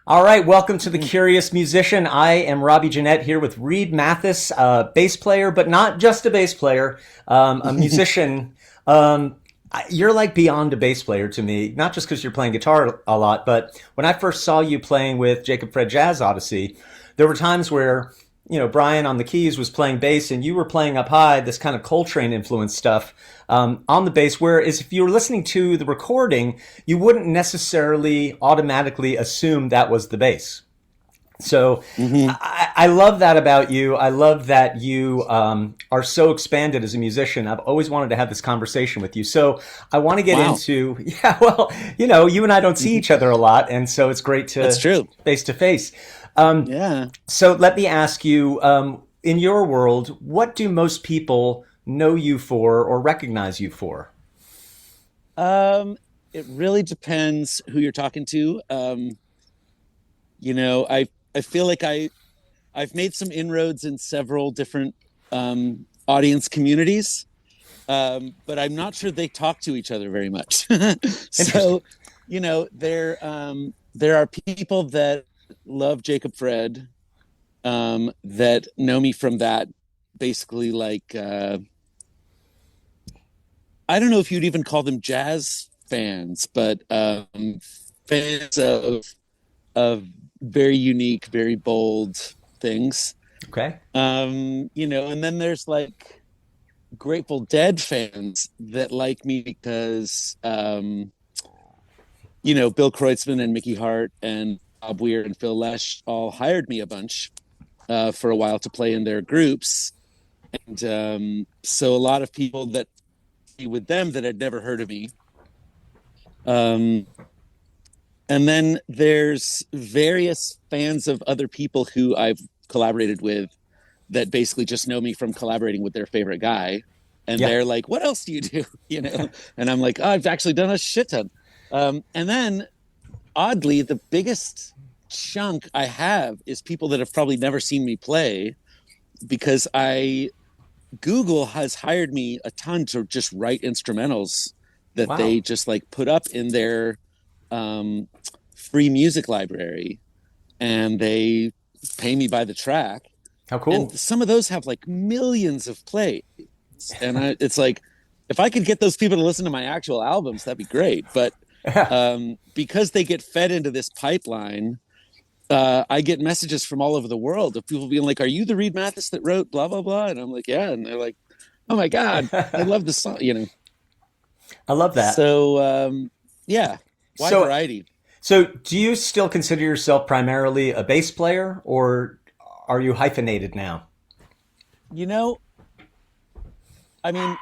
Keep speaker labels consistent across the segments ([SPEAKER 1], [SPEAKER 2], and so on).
[SPEAKER 1] All right, welcome to The Curious Musician. I am Robbie Jeanette here with Reed Mathis, bass player, but not just a bass player, a musician. You're like beyond a bass player to me, not just because you're playing guitar a lot, but when I first saw you playing with Jacob Fred Jazz Odyssey, there were times where, Brian on the keys was playing bass and you were playing up high, this kind of Coltrane influence stuff on the bass, whereas if you were listening to the recording, you wouldn't necessarily automatically assume that was the bass. So I love that about you. I love that you are so expanded as a musician. I've always wanted to have this conversation with you. So I want to get
[SPEAKER 2] Wow.
[SPEAKER 1] into, yeah, well, you and I don't see each other a lot. And so it's great
[SPEAKER 2] That's
[SPEAKER 1] to
[SPEAKER 2] true.
[SPEAKER 1] face to face.
[SPEAKER 2] Yeah.
[SPEAKER 1] So let me ask you, in your world, what do most people know you for or recognize you for?
[SPEAKER 2] It really depends who you're talking to. I feel like I've made some inroads in several different audience communities, but I'm not sure they talk to each other very much.
[SPEAKER 1] Interesting.
[SPEAKER 2] So, there are people that love Jacob Fred, that know me from that, basically I don't know if you'd even call them jazz fans, but fans of very unique, very bold things.
[SPEAKER 1] Okay.
[SPEAKER 2] And then there's like Grateful Dead fans that like me because Bill Kreutzmann and Mickey Hart and Bob Weir and Phil Lesh all hired me a bunch for a while to play in their groups. And so a lot of people that with them that had never heard of me. Um, and then there's various fans of other people who I've collaborated with that basically just know me from collaborating with their favorite guy. And
[SPEAKER 1] Yeah.
[SPEAKER 2] they're like, what else do you do? And I'm like, oh, I've actually done a shit ton. And then oddly, the biggest chunk I have is people that have probably never seen me play because Google has hired me a ton to just write instrumentals that
[SPEAKER 1] Wow.
[SPEAKER 2] they just like put up in their um, free music library, and they pay me by the track.
[SPEAKER 1] How
[SPEAKER 2] And
[SPEAKER 1] cool.
[SPEAKER 2] some of those have like millions of plays, and it's like if I could get those people to listen to my actual albums, that'd be great. But because they get fed into this pipeline, I get messages from all over the world of people being like, "Are you the Reed Mathis that wrote blah blah blah?" And I'm like, "Yeah." And they're like, "Oh my god, I love the song."
[SPEAKER 1] I love that.
[SPEAKER 2] So yeah, wide
[SPEAKER 1] So,
[SPEAKER 2] variety.
[SPEAKER 1] so do you still consider yourself primarily a bass player or are you hyphenated now?
[SPEAKER 2] You know, I mean,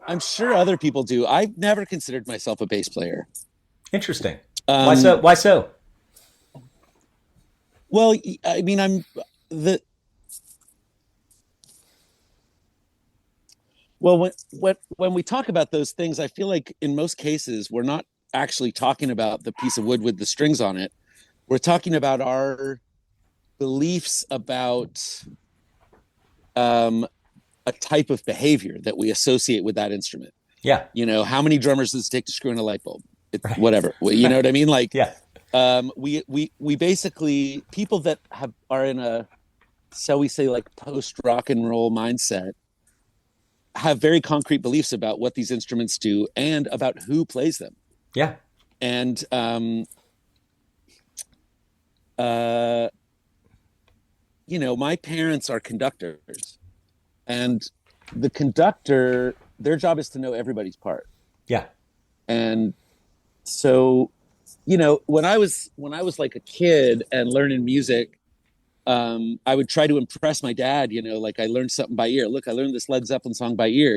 [SPEAKER 2] I'm sure other people do. I've never considered myself a bass player.
[SPEAKER 1] Interesting. Why so?
[SPEAKER 2] Um,
[SPEAKER 1] Why so?
[SPEAKER 2] well, I mean, I'm the well when we talk about those things, I feel like in most cases we're not actually talking about the piece of wood with the strings on it. We're talking about our beliefs about um, a type of behavior that we associate with that instrument.
[SPEAKER 1] Yeah.
[SPEAKER 2] How many drummers does it take to screw in a light bulb?
[SPEAKER 1] Right.
[SPEAKER 2] Whatever. You know what I mean? Like,
[SPEAKER 1] Yeah.
[SPEAKER 2] we basically people that are in a, so we say, like post rock and roll mindset have very concrete beliefs about what these instruments do and about who plays them.
[SPEAKER 1] Yeah.
[SPEAKER 2] And uh, my parents are conductors, and the conductor, their job is to know everybody's part.
[SPEAKER 1] Yeah.
[SPEAKER 2] And so, when I was like a kid and learning music, I would try to impress my dad. Like I learned something by ear. Look, I learned this Led Zeppelin song by ear.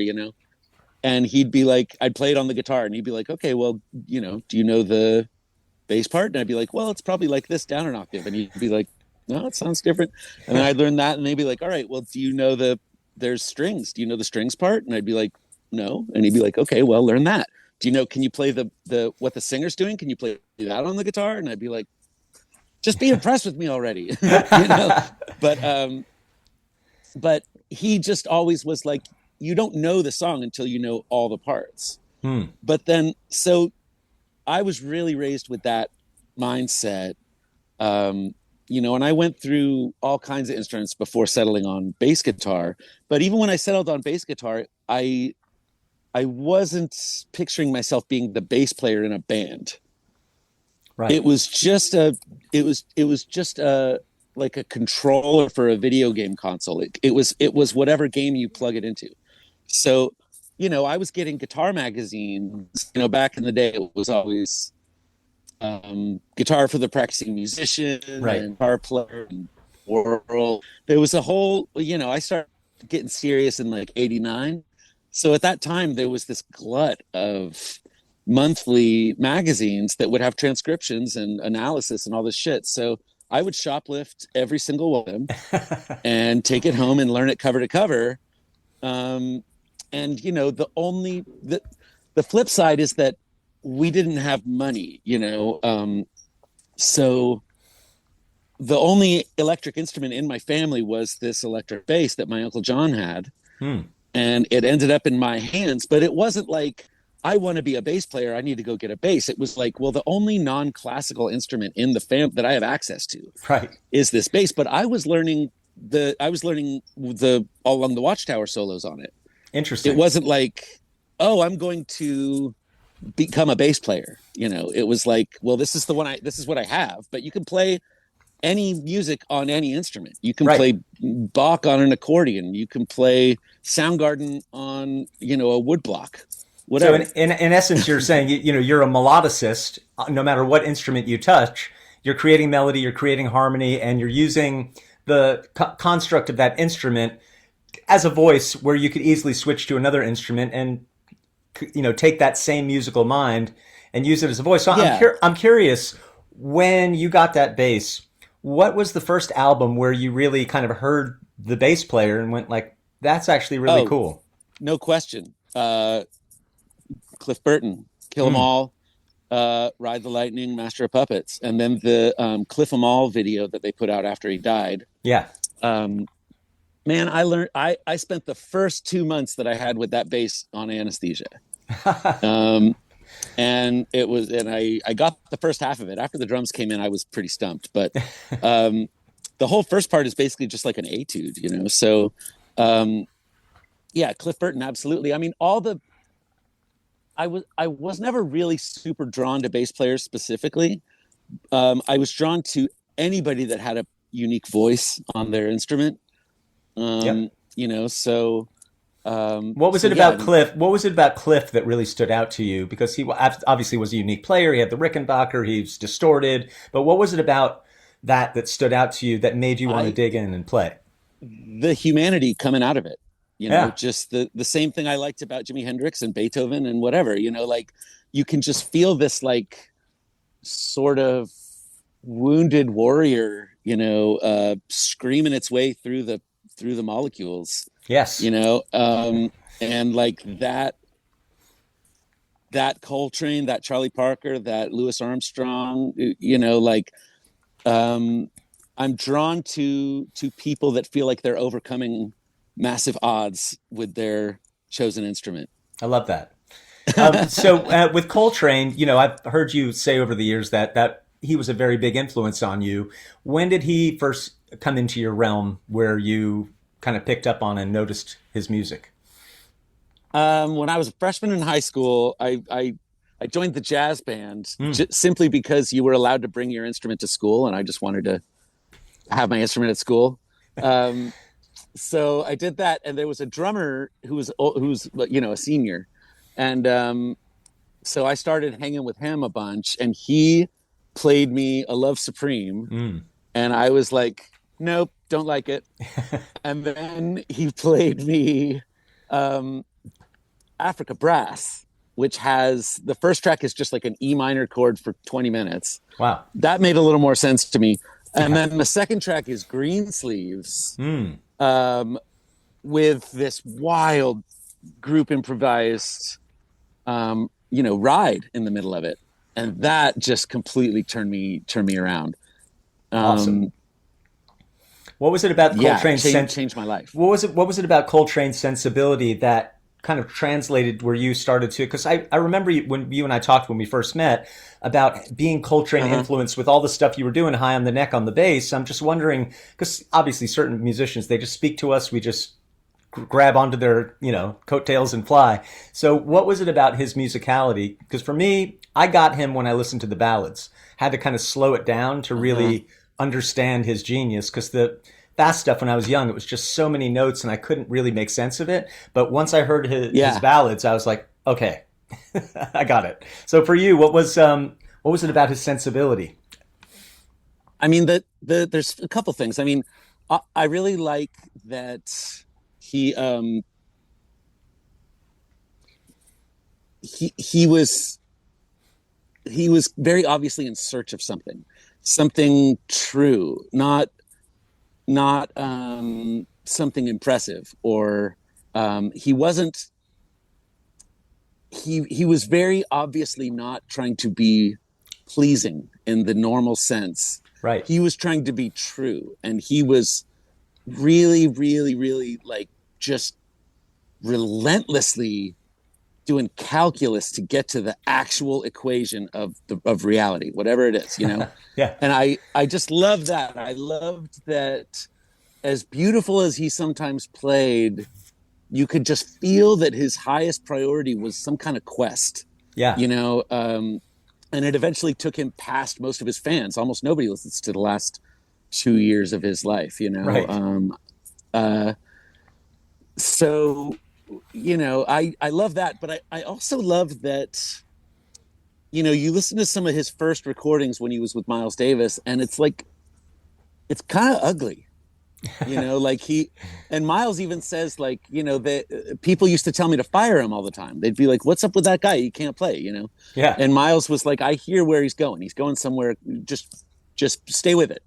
[SPEAKER 2] And he'd be like, I'd play it on the guitar, and he'd be like, okay, well, do you know the bass part? And I'd be like, well, it's probably like this down an octave. And he'd be like, no, it sounds different. And then I'd learn that, and they'd be like, all right, well, do you know there's strings? Do you know the strings part? And I'd be like, no. And he'd be like, okay, well, learn that. Can you play the what the singer's doing? Can you play that on the guitar? And I'd be like, just be impressed with me already. But but he just always was like, you don't know the song until you know all the parts.
[SPEAKER 1] Hmm.
[SPEAKER 2] But then, so I was really raised with that mindset. And I went through all kinds of instruments before settling on bass guitar. But even when I settled on bass guitar, I wasn't picturing myself being the bass player in a band.
[SPEAKER 1] Right.
[SPEAKER 2] It was just a like a controller for a video game console. It was whatever game you plug it into. So, I was getting guitar magazines. Back in the day, it was always guitar for the practicing musician
[SPEAKER 1] Right.
[SPEAKER 2] and guitar player and world. There was a whole, I started getting serious in like '89. So at that time, there was this glut of monthly magazines that would have transcriptions and analysis and all this shit. So I would shoplift every single one of them and take it home and learn it cover to cover. And the flip side is that we didn't have money, so the only electric instrument in my family was this electric bass that my Uncle John had.
[SPEAKER 1] Hmm.
[SPEAKER 2] And it ended up in my hands, but it wasn't like I want to be a bass player, I need to go get a bass. It was like, well, the only non-classical instrument in the fam that I have access to
[SPEAKER 1] Right.
[SPEAKER 2] is this bass. But I was learning the all along the Watchtower solos on it. It
[SPEAKER 1] Interesting.
[SPEAKER 2] wasn't like, oh, I'm going to become a bass player. It was like, well, this is what I have, but you can play any music on any instrument. You can
[SPEAKER 1] Right.
[SPEAKER 2] play Bach on an accordion. You can play Soundgarden on, a woodblock,
[SPEAKER 1] So
[SPEAKER 2] whatever.
[SPEAKER 1] in essence, you're saying you're a melodicist. No matter what instrument you touch, you're creating melody, you're creating harmony, and you're using the construct of that instrument as a voice, where you could easily switch to another instrument and take that same musical mind and use it as a voice. So
[SPEAKER 2] Yeah.
[SPEAKER 1] I'm curious, when you got that bass, what was the first album where you really kind of heard the bass player and went like, that's actually really
[SPEAKER 2] Oh,
[SPEAKER 1] cool?
[SPEAKER 2] no question. Cliff Burton, Kill 'Em
[SPEAKER 1] Mm,
[SPEAKER 2] All, Ride the Lightning, Master of Puppets, and then the Cliff 'Em All video that they put out after he died.
[SPEAKER 1] yeah.
[SPEAKER 2] Um, Man, I spent the first 2 months that I had with that bass on anesthesia. Um, and I got the first half of it. After the drums came in, I was pretty stumped, but um, the whole first part is basically just like an etude. So um, yeah, Cliff Burton, absolutely. I mean, I was never really super drawn to bass players specifically. I was drawn to anybody that had a unique voice on their instrument.
[SPEAKER 1] Yep.
[SPEAKER 2] So
[SPEAKER 1] What was
[SPEAKER 2] so
[SPEAKER 1] it
[SPEAKER 2] yeah, I
[SPEAKER 1] about
[SPEAKER 2] mean,
[SPEAKER 1] Cliff? What was it about Cliff that really stood out to you? Because he obviously was a unique player. He had the Rickenbacker. He's distorted. But what was it about that stood out to you that made you want to
[SPEAKER 2] I
[SPEAKER 1] dig in and play?
[SPEAKER 2] the humanity coming out of it.
[SPEAKER 1] Yeah.
[SPEAKER 2] Just the same thing I liked about Jimi Hendrix and Beethoven and whatever. Like you can just feel this like sort of wounded warrior, screaming its way through the molecules,
[SPEAKER 1] Yes.
[SPEAKER 2] and like that Coltrane, that Charlie Parker, that Louis Armstrong, like um, I'm drawn to people that feel like they're overcoming massive odds with their chosen instrument.
[SPEAKER 1] I love that. So with Coltrane, I've heard you say over the years that he was a very big influence on you. When did he first come into your realm where you kind of picked up on and noticed his music?
[SPEAKER 2] When I was a freshman in high school, I joined the jazz band
[SPEAKER 1] Mm,
[SPEAKER 2] simply because you were allowed to bring your instrument to school, and I just wanted to have my instrument at school. Um, so I did that, and there was a drummer who's a senior, and so I started hanging with him a bunch, and he played me a Love Supreme,
[SPEAKER 1] mm.
[SPEAKER 2] and I was like, nope, don't like it. And then he played me um, Africa Brass, which has the first track is just like an E minor chord for 20 minutes.
[SPEAKER 1] Wow.
[SPEAKER 2] That made a little more sense to me. And
[SPEAKER 1] Yeah.
[SPEAKER 2] then the second track is Green Sleeves,
[SPEAKER 1] Mm.
[SPEAKER 2] um, with this wild group improvised, ride in the middle of it, and that just completely turned me around.
[SPEAKER 1] Awesome.
[SPEAKER 2] Um,
[SPEAKER 1] What was it about
[SPEAKER 2] yeah,
[SPEAKER 1] Coltrane's
[SPEAKER 2] changed my life.
[SPEAKER 1] What was it about Coltrane's sensibility that kind of translated where you started to, because I remember when you and I talked when we first met about being Coltrane
[SPEAKER 2] Uh-huh.
[SPEAKER 1] influenced with all the stuff you were doing high on the neck on the bass. I'm just wondering, because obviously certain musicians, they just speak to us, we just grab onto their, coattails and fly. So what was it about his musicality? Because for me, I got him when I listened to the ballads. Had to kind of slow it down to
[SPEAKER 2] Uh-huh.
[SPEAKER 1] really understand his genius, because the fast stuff when I was young, it was just so many notes and I couldn't really make sense of it. But once I heard his
[SPEAKER 2] Yeah.
[SPEAKER 1] ballads, I was like, okay, I got it. So for you, what was it about his sensibility?
[SPEAKER 2] I mean, there's a couple things. I mean, I really like that he um he was very obviously in search of something true, not something impressive, or he wasn't he was very obviously not trying to be pleasing in the normal sense.
[SPEAKER 1] Right.
[SPEAKER 2] He was trying to be true, and he was really, really, really like just relentlessly doing calculus to get to the actual equation of reality, whatever it is, you know.
[SPEAKER 1] Yeah.
[SPEAKER 2] And I just love that. I loved that. As beautiful as he sometimes played, you could just feel that his highest priority was some kind of quest,
[SPEAKER 1] Yeah.
[SPEAKER 2] you know. And it eventually took him past most of his fans. Almost nobody listens to the last 2 years of his life, you know.
[SPEAKER 1] Right.
[SPEAKER 2] Uh, so I love that, but I also love that, you listen to some of his first recordings when he was with Miles Davis, and it's like it's kind of ugly. Like and Miles even says, like, that people used to tell me to fire him all the time. They'd be like, what's up with that guy? He can't play.
[SPEAKER 1] Yeah.
[SPEAKER 2] And Miles was like, I hear where he's going. He's going somewhere. Just stay with it.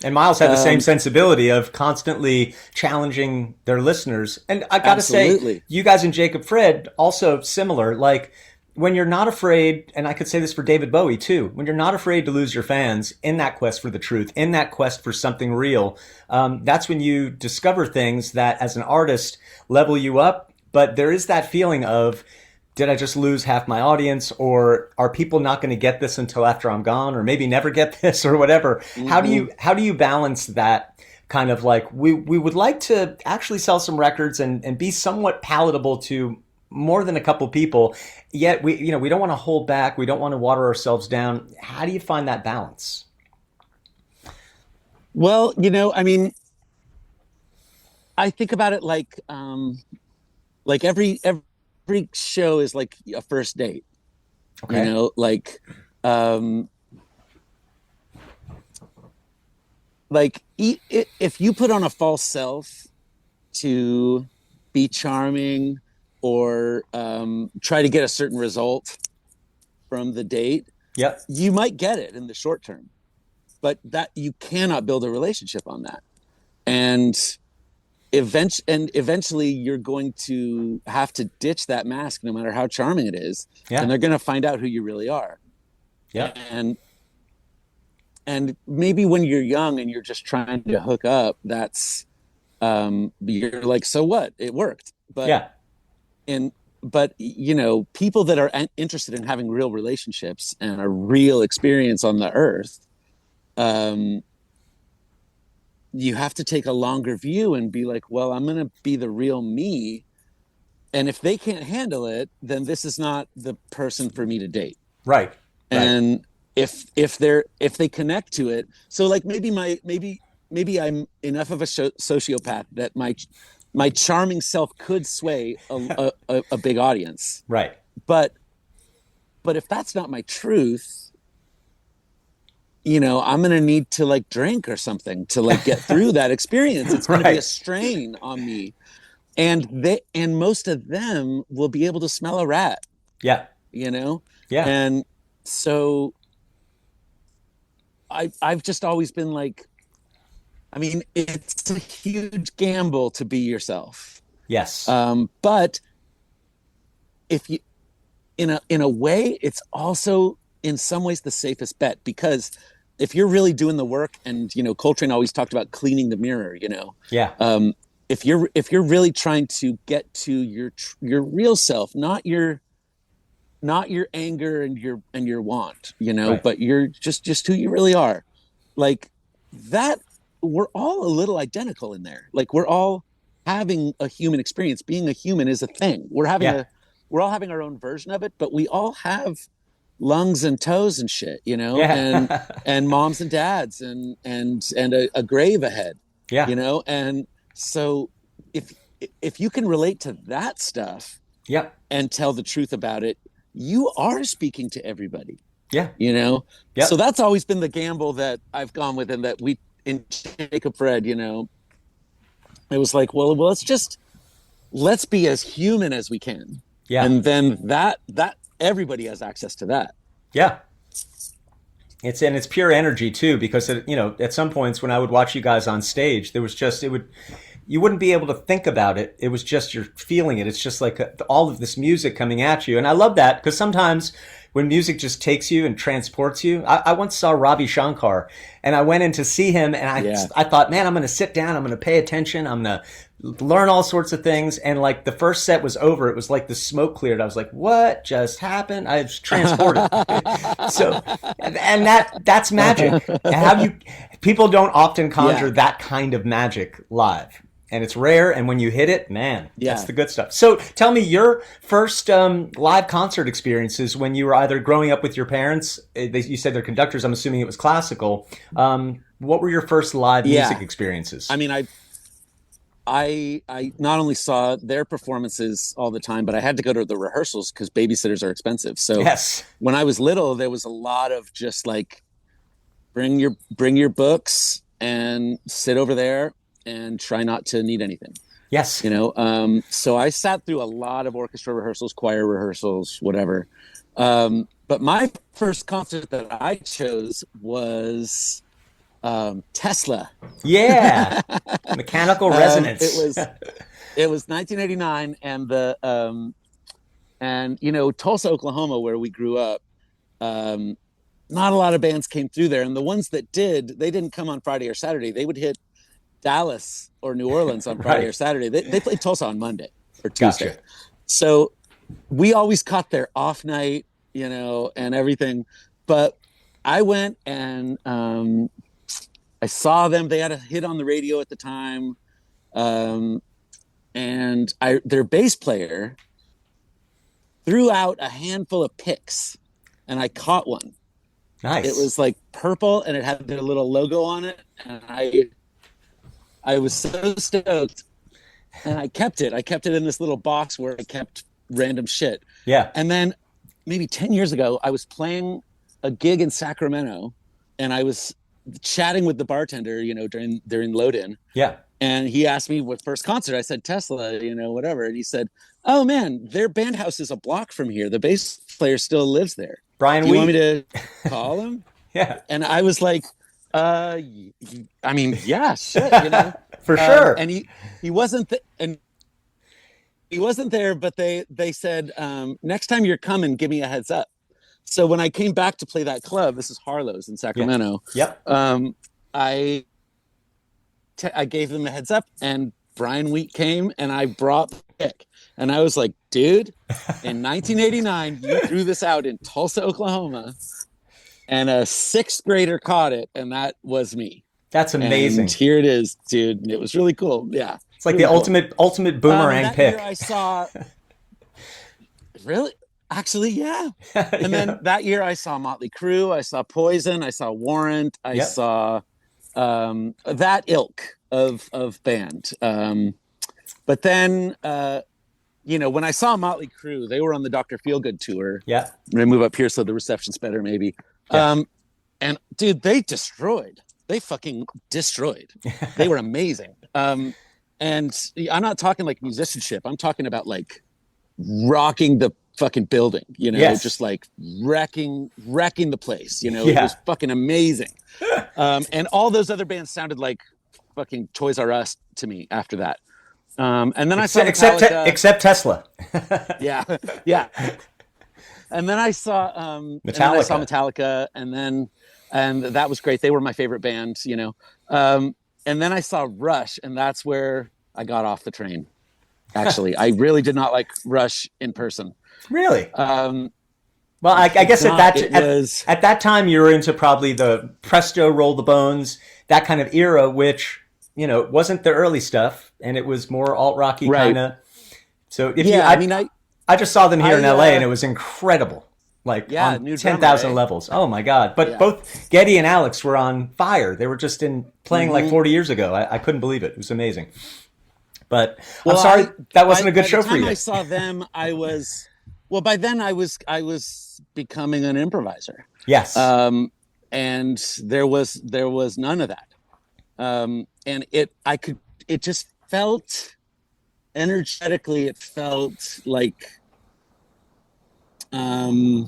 [SPEAKER 1] And Miles had the same
[SPEAKER 2] Um,
[SPEAKER 1] sensibility of constantly challenging their listeners. And I got to say,
[SPEAKER 2] absolutely.
[SPEAKER 1] you guys and Jacob Fred also similar. Like when you're not afraid, and I could say this for David Bowie too, when you're not afraid to lose your fans in that quest for the truth, in that quest for something real, that's when you discover things that as an artist level you up. But there is that feeling of, did I just lose half my audience, or are people not going to get this until after I'm gone, or maybe never get this, or whatever?
[SPEAKER 2] Mm-hmm.
[SPEAKER 1] How do you balance that kind of like, we would like to actually sell some records and be somewhat palatable to more than a couple people, yet we don't want to hold back, we don't want to water ourselves down. How do you find that balance?
[SPEAKER 2] Well, I mean, I think about it like every show is like a first date.
[SPEAKER 1] Okay.
[SPEAKER 2] Like um if you put on a false self to be charming, or try to get a certain result from the date,
[SPEAKER 1] Yep.
[SPEAKER 2] you might get it in the short term, but that you cannot build a relationship on that. And eventually you're going to have to ditch that mask, no matter how charming it is,
[SPEAKER 1] Yeah.
[SPEAKER 2] and they're going to find out who you really are.
[SPEAKER 1] Yep.
[SPEAKER 2] And maybe when you're young and you're just trying to hook up, that's you're like, so what, it worked.
[SPEAKER 1] Yeah.
[SPEAKER 2] But people that are interested in having real relationships and a real experience on the earth, um you have to take a longer view and be like, well, I'm going to be the real me. And if they can't handle it, then this is not the person for me to date.
[SPEAKER 1] Right. Right.
[SPEAKER 2] And if they connect to it, so like maybe I'm enough of a sociopath that my charming self could sway a big audience.
[SPEAKER 1] Right.
[SPEAKER 2] But if that's not my truth, I'm going to need to like drink or something to like get through that experience. It's going to be a
[SPEAKER 1] Right.
[SPEAKER 2] strain on me. And most of them will be able to smell a rat,
[SPEAKER 1] Yeah.
[SPEAKER 2] you know?
[SPEAKER 1] Yeah.
[SPEAKER 2] And so I've just always been like, I mean, it's a huge gamble to be yourself.
[SPEAKER 1] Yes.
[SPEAKER 2] But if you, in a way, it's also in some ways the safest bet, because if you're really doing the work, and Coltrane always talked about cleaning the mirror,
[SPEAKER 1] Yeah.
[SPEAKER 2] if you're really trying to get to your real self, not your anger and your want,
[SPEAKER 1] Right.
[SPEAKER 2] but you're just who you really are, like that, we're all a little identical in there. Like we're all having a human experience. Being a human is a thing.
[SPEAKER 1] Yeah.
[SPEAKER 2] We're all having our own version of it, but we all have lungs and toes and shit,
[SPEAKER 1] Yeah.
[SPEAKER 2] and moms and dads and a grave ahead,
[SPEAKER 1] Yeah.
[SPEAKER 2] and so if if you can relate to that stuff
[SPEAKER 1] Yep.
[SPEAKER 2] and tell the truth about it, you are speaking to everybody,
[SPEAKER 1] Yeah.
[SPEAKER 2] so
[SPEAKER 1] Yep.
[SPEAKER 2] that's always been the gamble that I've gone with, and that we in Jacob Fred, it was like, well, let's be as human as we can,
[SPEAKER 1] Yeah.
[SPEAKER 2] and then that everybody has access to that.
[SPEAKER 1] Yeah. It's pure energy too, because at some points when I would watch you guys on stage, there was just it would you wouldn't be able to think about it. It was just you're feeling it. It's just like all of this music coming at you, and I love that because sometimes when music just takes you and transports you. I once saw Ravi Shankar, and I went in to see him, and
[SPEAKER 2] Yeah.
[SPEAKER 1] I thought, man, I'm going to sit down, I'm going to pay attention, I'm going to learn all sorts of things. And like the first set was over, it was like the smoke cleared. I was like, what just happened? I was transported. So, and that's magic. How you people don't often conjure
[SPEAKER 2] Yeah.
[SPEAKER 1] that kind of magic live, and it's rare. And when you hit it, man, that's
[SPEAKER 2] Yeah.
[SPEAKER 1] the good stuff. So, tell me your first live concert experiences when you were either growing up with your parents. You said they're conductors. I'm assuming it was classical. What were your first live music
[SPEAKER 2] Yeah.
[SPEAKER 1] experiences?
[SPEAKER 2] I mean, I not only saw their performances all the time, but I had to go to the rehearsals because babysitters are expensive. So
[SPEAKER 1] Yes.
[SPEAKER 2] when I was little, there was a lot of just like bring your books and sit over there and try not to need anything.
[SPEAKER 1] Yes.
[SPEAKER 2] So I sat through a lot of orchestra rehearsals, choir rehearsals, whatever. But my first concert that I chose was Tesla.
[SPEAKER 1] Yeah. Mechanical
[SPEAKER 2] It
[SPEAKER 1] resonance.
[SPEAKER 2] was 1989, and Tulsa, Oklahoma, where we grew up. Um, Not a lot of bands came through there, and the ones that did, they didn't come on Friday or Saturday. They would hit Dallas or New Orleans on Friday or
[SPEAKER 1] Right.
[SPEAKER 2] Saturday. They played Tulsa on Monday or Tuesday.
[SPEAKER 1] Gotcha.
[SPEAKER 2] So we always caught their off night, and everything. But I went and I saw them. They had a hit on the radio at the time. Um, and their bass player threw out a handful of picks, and I caught one. It
[SPEAKER 1] Nice.
[SPEAKER 2] was like purple, and it had their little logo on it, and I was so stoked, and I kept it. I kept it in this little box where I kept random shit.
[SPEAKER 1] Yeah.
[SPEAKER 2] And then maybe 10 years ago, I was playing a gig in Sacramento, and I was chatting with the bartender, during load in.
[SPEAKER 1] Yeah.
[SPEAKER 2] And he asked me what first concert. I said Tesla, whatever. And he said, "Oh man, their band house is a block from here. The bass player still lives there.
[SPEAKER 1] Brian
[SPEAKER 2] Do you want me
[SPEAKER 1] Wheat.
[SPEAKER 2] to call him?"
[SPEAKER 1] Yeah.
[SPEAKER 2] And I was like, I mean, yeah, shit,
[SPEAKER 1] For sure.
[SPEAKER 2] And he wasn't there, but they said, next time you're coming, give me a heads up. So when I came back to play that club, this is Harlow's in
[SPEAKER 1] Yeah.
[SPEAKER 2] Sacramento.
[SPEAKER 1] Yep.
[SPEAKER 2] I gave them a heads up, and Brian Wheat came, and I brought the pick. And I was like, dude, in 1989, you threw this out in Tulsa, Oklahoma, and a sixth grader caught it, and that was me.
[SPEAKER 1] That's amazing.
[SPEAKER 2] And here it is, dude. It was really cool. Yeah.
[SPEAKER 1] It's like
[SPEAKER 2] really
[SPEAKER 1] the
[SPEAKER 2] cool.
[SPEAKER 1] ultimate boomerang
[SPEAKER 2] that
[SPEAKER 1] pick.
[SPEAKER 2] Year I saw, really? Actually, yeah. And
[SPEAKER 1] Yeah.
[SPEAKER 2] then that year I saw Motley Crue, I saw Poison, I saw Warrant, I
[SPEAKER 1] Yep.
[SPEAKER 2] saw that ilk of band. But then, when I saw Motley Crue, they were on the Dr. Feelgood tour.
[SPEAKER 1] Yeah.
[SPEAKER 2] I'm gonna move up here so the reception's better, maybe.
[SPEAKER 1] Yeah.
[SPEAKER 2] And dude, they destroyed. They fucking destroyed. They were amazing. And I'm not talking like musicianship. I'm talking about like rocking the fucking building,
[SPEAKER 1] Yes.
[SPEAKER 2] just like wrecking the place. It
[SPEAKER 1] Yeah.
[SPEAKER 2] was fucking amazing. And all those other bands sounded like fucking Toys R Us to me after that. And then I saw Metallica.
[SPEAKER 1] Except Tesla.
[SPEAKER 2] Yeah, yeah. And then I saw Metallica, and that was great. They were my favorite band, And then I saw Rush, and that's where I got off the train. Actually, I really did not like Rush in person.
[SPEAKER 1] Really?
[SPEAKER 2] Um,
[SPEAKER 1] Well,
[SPEAKER 2] I
[SPEAKER 1] I
[SPEAKER 2] did
[SPEAKER 1] guess
[SPEAKER 2] not. It was
[SPEAKER 1] at that time you were into probably the Presto, Roll the Bones, that kind of era, which wasn't the early stuff, and it was more alt rocky kind
[SPEAKER 2] right.
[SPEAKER 1] of. So if you,
[SPEAKER 2] Yeah, I mean,
[SPEAKER 1] I just saw them here in
[SPEAKER 2] I,
[SPEAKER 1] LA, and it was incredible, like
[SPEAKER 2] yeah,
[SPEAKER 1] on
[SPEAKER 2] new drummer,
[SPEAKER 1] 10,000
[SPEAKER 2] eh?
[SPEAKER 1] levels. Oh my god! But
[SPEAKER 2] Yeah.
[SPEAKER 1] both Geddy and Alex were on fire. They were just in playing like
[SPEAKER 2] Hmm.
[SPEAKER 1] 40 years ago. I couldn't believe it. It was amazing. But I'm
[SPEAKER 2] Well,
[SPEAKER 1] sorry that wasn't a good
[SPEAKER 2] by the
[SPEAKER 1] show for
[SPEAKER 2] time I
[SPEAKER 1] you.
[SPEAKER 2] saw them, well, by then I was becoming an improviser.
[SPEAKER 1] Yes.
[SPEAKER 2] Um, and there was none of that. And it just felt energetically, it felt like, um,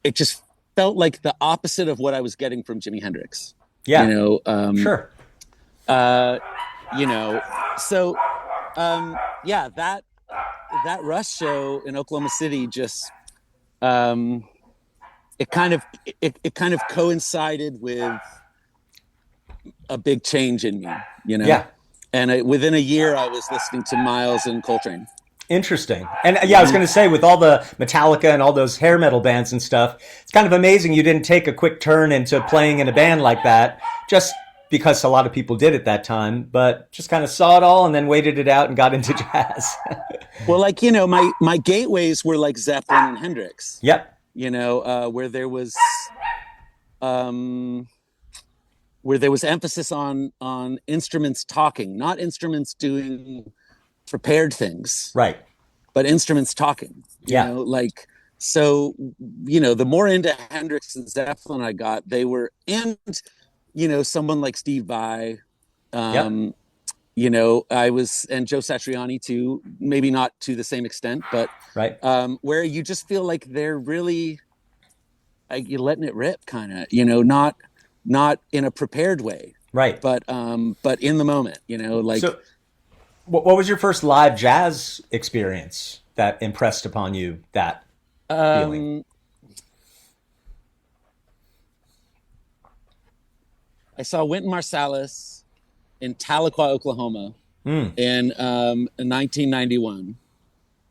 [SPEAKER 2] it just felt like the opposite of what I was getting from Jimi Hendrix, you
[SPEAKER 1] Yeah.
[SPEAKER 2] know?
[SPEAKER 1] Sure.
[SPEAKER 2] Uh, you know, so, yeah, that Rush show in Oklahoma City just, um, it kind of coincided with a big change in me, you know.
[SPEAKER 1] Yeah.
[SPEAKER 2] And within a year, I was listening to Miles and Coltrane.
[SPEAKER 1] Interesting. And yeah, I was
[SPEAKER 2] Hmm.
[SPEAKER 1] going to say, with all the Metallica and all those hair metal bands and stuff, it's kind of amazing you didn't take a quick turn into playing in a band like that, just because a lot of people did at that time, but just kind of saw it all and then waited it out and got into jazz.
[SPEAKER 2] Well, like, my gateways were like Zeppelin and Hendrix.
[SPEAKER 1] Yep.
[SPEAKER 2] Where um, there was emphasis on instruments talking, not instruments doing prepared things,
[SPEAKER 1] Right.
[SPEAKER 2] but instruments talking.
[SPEAKER 1] Yeah.
[SPEAKER 2] Like, so, the more into Hendrix and Zeppelin I got, they were, and someone like Steve Vai,
[SPEAKER 1] Yep.
[SPEAKER 2] um, I was, and Joe Satriani too, maybe not to the same extent, but
[SPEAKER 1] Right.
[SPEAKER 2] where you just feel like they're really, like, you're letting it rip, kind of, not in a prepared way,
[SPEAKER 1] Right.
[SPEAKER 2] but in the moment, like,
[SPEAKER 1] So, what was your first live jazz experience that impressed upon you that feeling?
[SPEAKER 2] um, I saw Wynton Marsalis in Tahlequah, Oklahoma,
[SPEAKER 1] Mm.
[SPEAKER 2] in 1991,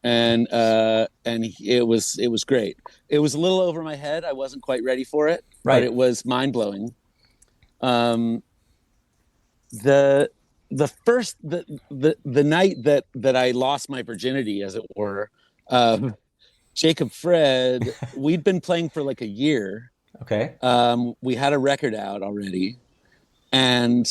[SPEAKER 2] and it was great. It was a little over my head. I wasn't quite ready for it, but
[SPEAKER 1] Right.
[SPEAKER 2] it was mind blowing. Um, the the night that I lost my virginity, as it were, Jacob Fred, we'd been playing for like a year.
[SPEAKER 1] Okay.
[SPEAKER 2] We had a record out already, and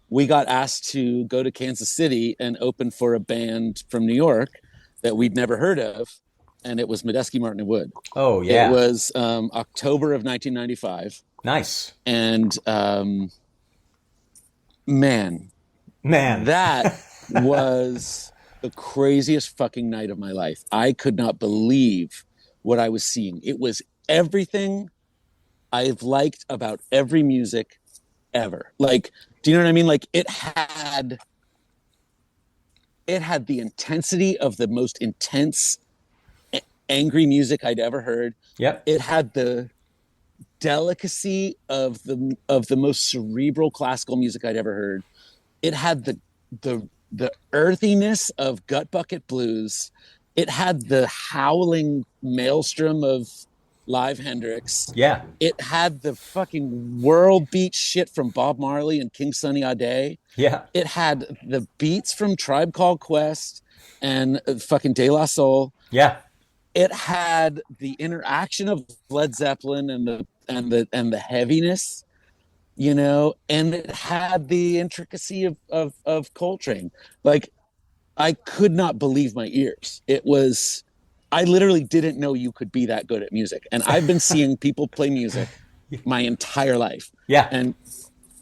[SPEAKER 2] we got asked to go to Kansas City and open for a band from New York that we'd never heard of, and it was Medeski, Martin and Wood.
[SPEAKER 1] Oh,
[SPEAKER 2] It
[SPEAKER 1] yeah.
[SPEAKER 2] was October of 1995,
[SPEAKER 1] Nice.
[SPEAKER 2] and man,
[SPEAKER 1] Man.
[SPEAKER 2] that was the craziest fucking night of my life. I could not believe what I was seeing. It was everything I've liked about every music ever. Like, do you know what I mean? Like, it had the intensity of the most intense angry music I'd ever heard.
[SPEAKER 1] Yep.
[SPEAKER 2] It had the delicacy of the most cerebral classical music I'd ever heard. It had the earthiness of Gut Bucket Blues. It had the howling maelstrom of live Hendrix.
[SPEAKER 1] Yeah.
[SPEAKER 2] It had the fucking world beat shit from Bob Marley and King Sunny Ade.
[SPEAKER 1] Yeah.
[SPEAKER 2] It had the beats from Tribe Called Quest and fucking De La Soul.
[SPEAKER 1] Yeah.
[SPEAKER 2] It had the interaction of Led Zeppelin and the heaviness, and it had the intricacy of Coltrane. Like, I could not believe my ears. I literally didn't know you could be that good at music. And I've been seeing people play music my entire life.
[SPEAKER 1] Yeah.
[SPEAKER 2] And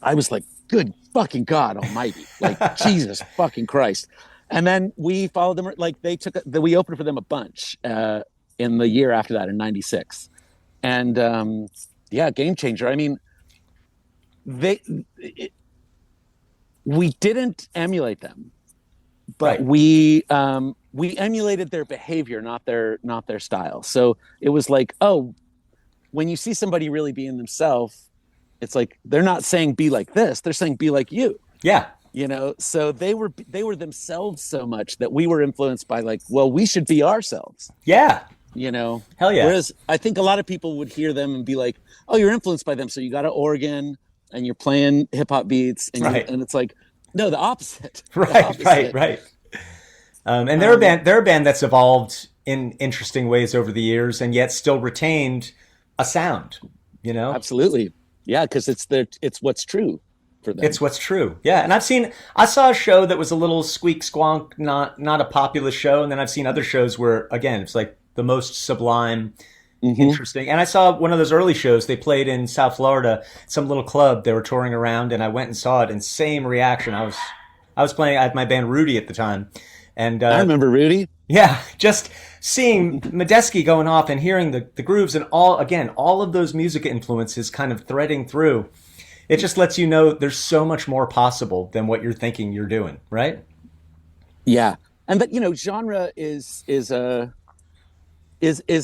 [SPEAKER 2] I was like, good fucking God almighty. Like, Jesus fucking Christ. And then we followed them. Like, we opened for them a bunch in the year after that, in 96. And yeah, game changer. I mean, we didn't emulate them, but
[SPEAKER 1] Right.
[SPEAKER 2] we emulated their behavior, not their style. So it was like, oh, when you see somebody really being themselves, it's like they're not saying be like this, they're saying be like you.
[SPEAKER 1] Yeah.
[SPEAKER 2] So they were themselves so much that we were influenced by, like, well, we should be ourselves,
[SPEAKER 1] Yeah.
[SPEAKER 2] you know
[SPEAKER 1] Hell yeah.
[SPEAKER 2] whereas I think a lot of people would hear them and be like, oh, you're influenced by them, so you got an organ and you're playing hip-hop beats,
[SPEAKER 1] Right.
[SPEAKER 2] and it's like, no, the opposite. The
[SPEAKER 1] Right. Right.
[SPEAKER 2] opposite.
[SPEAKER 1] Right. And they're a
[SPEAKER 2] um
[SPEAKER 1] band. They're a band that's evolved in interesting ways over the years, and yet still retained a sound. You know,
[SPEAKER 2] Absolutely. Yeah, because it's what's true for
[SPEAKER 1] it's
[SPEAKER 2] them.
[SPEAKER 1] what's true. Yeah, and I saw a show that was a little squeak squonk, not a popular show, and then I've seen other shows where again it's like the most sublime,
[SPEAKER 2] Hmm.
[SPEAKER 1] interesting. And I saw one of those early shows they played in South Florida, some little club they were touring around, and I went and saw it, and same reaction. I was playing. I had my band Rudy at the time, and
[SPEAKER 2] I remember Rudy.
[SPEAKER 1] yeah, just seeing Medeski going off and hearing the grooves and all of those music influences kind of threading through. It just lets you know there's so much more possible than what you're thinking you're doing, right?
[SPEAKER 2] Yeah, and that, genre is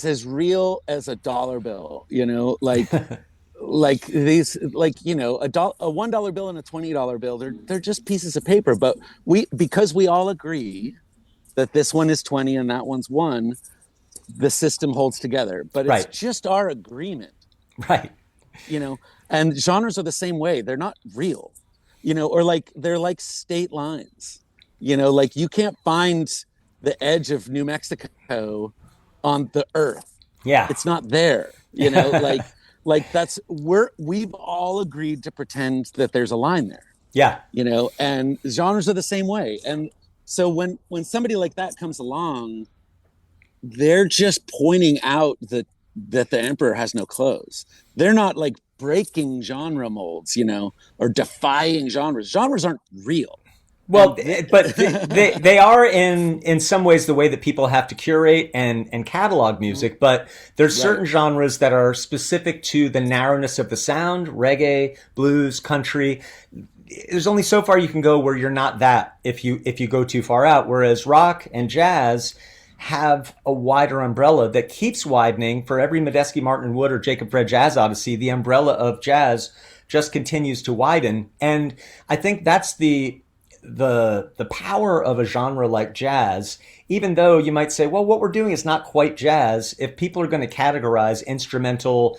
[SPEAKER 2] as real as a dollar bill. Like these, like, a $1 bill and a $20 bill. They're just pieces of paper, but because we all agree that this one is 20 and that one's one, the system holds together. But it's
[SPEAKER 1] Right,
[SPEAKER 2] just our agreement,
[SPEAKER 1] right.
[SPEAKER 2] you know. And genres are the same way. They're not real, or like they're like state lines. Like you can't find the edge of New Mexico on the earth.
[SPEAKER 1] Yeah,
[SPEAKER 2] It's not there. Like we've all agreed to pretend that there's a line there.
[SPEAKER 1] yeah,
[SPEAKER 2] And genres are the same way. And so when somebody like that comes along, they're just pointing out that the emperor has no clothes. They're not like breaking genre molds, or defying genres. Genres aren't real.
[SPEAKER 1] Well,
[SPEAKER 2] And th-
[SPEAKER 1] but they are in some ways the way that people have to curate and catalog music. But there's
[SPEAKER 2] right.
[SPEAKER 1] certain genres that are specific to the narrowness of the sound: reggae, blues, country. There's only so far you can go where you're not that if you go too far out. Whereas rock and jazz have a wider umbrella that keeps widening for every Medeski, Martin Wood, or Jacob Fred Jazz Odyssey. The umbrella of jazz just continues to widen, and I think that's the power of a genre like jazz. Even though you might say, well, what we're doing is not quite jazz, if people are going to categorize instrumental,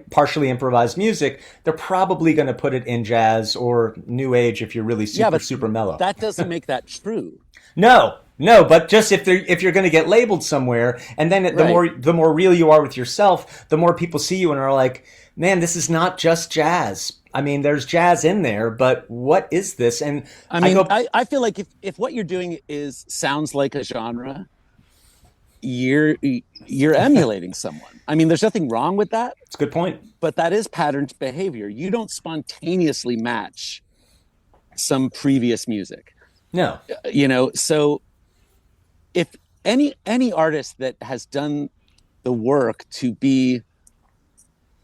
[SPEAKER 1] partially improvised music, they're probably going to put it in jazz or new age if you're really
[SPEAKER 2] Yeah,
[SPEAKER 1] super
[SPEAKER 2] but
[SPEAKER 1] super mellow.
[SPEAKER 2] that doesn't make that true.
[SPEAKER 1] No, no, but just if you're going to get labeled somewhere, and then
[SPEAKER 2] Right.
[SPEAKER 1] the more real you are with yourself, the more people see you and are like, man, this is not just jazz. I mean, there's jazz in there, but what is this? And
[SPEAKER 2] I
[SPEAKER 1] I
[SPEAKER 2] mean,
[SPEAKER 1] go,
[SPEAKER 2] I feel like if what you're doing is sounds like a genre, you're emulating someone. I mean, there's nothing wrong with that,
[SPEAKER 1] it's a good point.
[SPEAKER 2] but that is patterned behavior. You don't spontaneously match some previous music.
[SPEAKER 1] No,
[SPEAKER 2] So if any artist that has done the work to be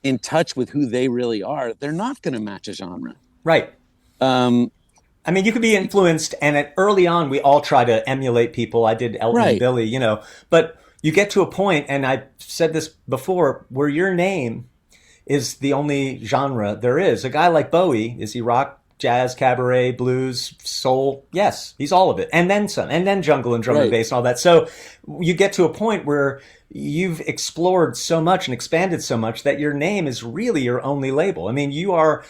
[SPEAKER 2] in touch with who they really are, they're not going to match a genre.
[SPEAKER 1] right.
[SPEAKER 2] Um,
[SPEAKER 1] I mean, you could be influenced, and early on, we all try to emulate people. I did Elton and
[SPEAKER 2] right.
[SPEAKER 1] Billy, but you get to a point, and I said this before, where your name is the only genre there is. A guy like Bowie, is he rock, jazz, cabaret, blues, soul? Yes, he's all of it. And then some, and then jungle and drum and
[SPEAKER 2] Right.
[SPEAKER 1] bass and all that. So you get to a point where you've explored so much and expanded so much that your name is really your only label. I mean, you are,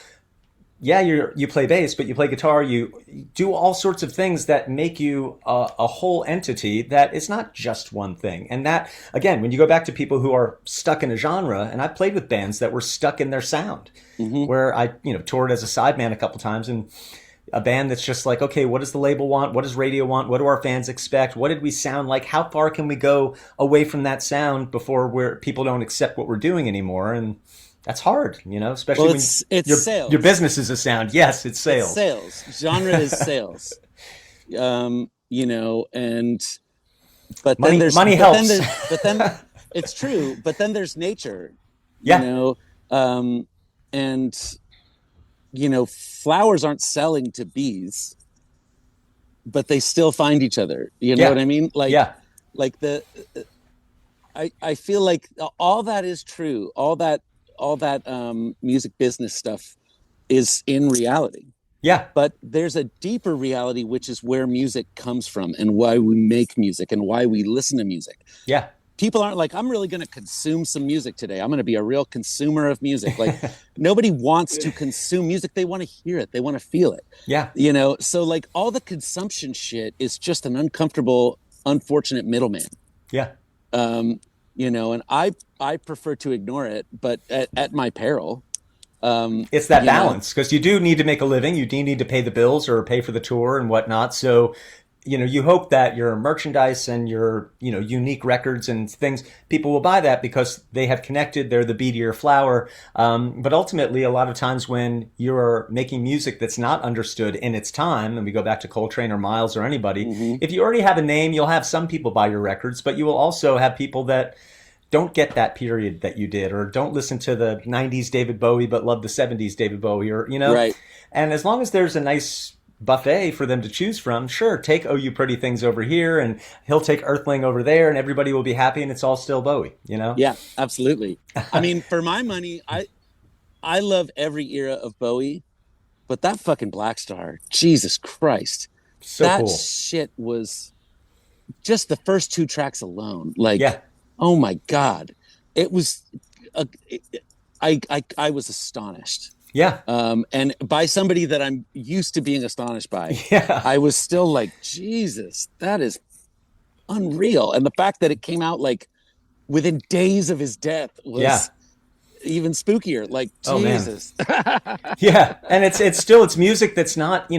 [SPEAKER 1] yeah, you play bass, but you play guitar. You do all sorts of things that make you a whole entity that is not just one thing. And that, again, when you go back to people who are stuck in a genre, and I've played with bands that were stuck in their sound,
[SPEAKER 2] Hmm.
[SPEAKER 1] where I toured as a sideman a couple times, and a band that's just like, okay, what does the label want? What does radio want? What do our fans expect? What did we sound like? How far can we go away from that sound before people don't accept what we're doing anymore? And that's hard, especially
[SPEAKER 2] Well,
[SPEAKER 1] when
[SPEAKER 2] it's
[SPEAKER 1] your
[SPEAKER 2] sales.
[SPEAKER 1] business is a sound. Yes, it's
[SPEAKER 2] It's
[SPEAKER 1] sales.
[SPEAKER 2] sales. Genre is sales. And but then
[SPEAKER 1] Money
[SPEAKER 2] there's
[SPEAKER 1] money
[SPEAKER 2] but then
[SPEAKER 1] helps.
[SPEAKER 2] there's but then it's true. But then there's nature, you
[SPEAKER 1] Yeah,
[SPEAKER 2] know, and flowers aren't selling to bees, but they still find each other. You know
[SPEAKER 1] yeah,
[SPEAKER 2] what I mean?
[SPEAKER 1] yeah,
[SPEAKER 2] Like the I feel like all that is true. All that music business stuff is in reality.
[SPEAKER 1] Yeah.
[SPEAKER 2] But there's a deeper reality, which is where music comes from and why we make music and why we listen to music.
[SPEAKER 1] Yeah.
[SPEAKER 2] People aren't like, I'm really going to consume some music today. I'm going to be a real consumer of music. Like, nobody wants to consume music. They want to hear it. They want to feel it.
[SPEAKER 1] Yeah.
[SPEAKER 2] So like all the consumption shit is just an uncomfortable, unfortunate middleman.
[SPEAKER 1] Yeah.
[SPEAKER 2] Um, and I prefer to ignore it, but at my peril.
[SPEAKER 1] It's that
[SPEAKER 2] you know,
[SPEAKER 1] balance because you do need to make a living. You do need to pay the bills or pay for the tour and whatnot. So, you hope that your merchandise and your, unique records and things, people will buy that because they have connected. They're the bee to your flower. But ultimately, a lot of times when you're making music that's not understood in its time, and we go back to Coltrane or Miles or anybody,
[SPEAKER 2] mm-hmm.
[SPEAKER 1] if you already have a name, you'll have some people buy your records, but you will also have people that don't get that period that you did or don't listen to the 90s David Bowie but love the 70s David Bowie or
[SPEAKER 2] Right.
[SPEAKER 1] and as long as there's a nice buffet for them to choose from, sure, take Oh You Pretty Things over here and he'll take Earthling over there and everybody will be happy and it's all still Bowie.
[SPEAKER 2] Yeah, absolutely. I mean, for my money, I love every era of Bowie, but that fucking Black Star, Jesus Christ,
[SPEAKER 1] So
[SPEAKER 2] that
[SPEAKER 1] cool.
[SPEAKER 2] shit was just the first two tracks alone. Like,
[SPEAKER 1] Yeah.
[SPEAKER 2] oh my God, it was. I was astonished,
[SPEAKER 1] Yeah.
[SPEAKER 2] and by somebody that I'm used to being astonished by,
[SPEAKER 1] Yeah.
[SPEAKER 2] I was still like, Jesus, that is unreal. And the fact that it came out like within days of his death
[SPEAKER 1] Yeah.
[SPEAKER 2] was even spookier. Like,
[SPEAKER 1] Oh man.
[SPEAKER 2] Jesus.
[SPEAKER 1] Yeah, and it's music that's not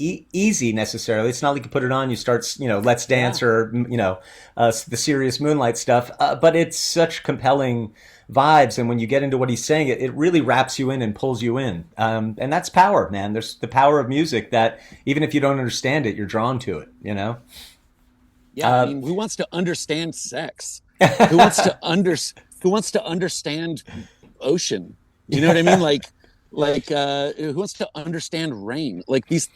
[SPEAKER 1] easy necessarily. It's not like you put it on, you start Let's
[SPEAKER 2] Yeah.
[SPEAKER 1] Dance or the serious Moonlight stuff. But it's such compelling vibes, and when you get into what he's saying, it really wraps you in and pulls you in. And that's power, man. There's the power of music that even if you don't understand it, you're drawn to it.
[SPEAKER 2] Yeah. I
[SPEAKER 1] Uh,
[SPEAKER 2] mean, who wants to understand sex? Who wants to who wants to understand ocean? You know what I mean? Who wants to understand rain? Like these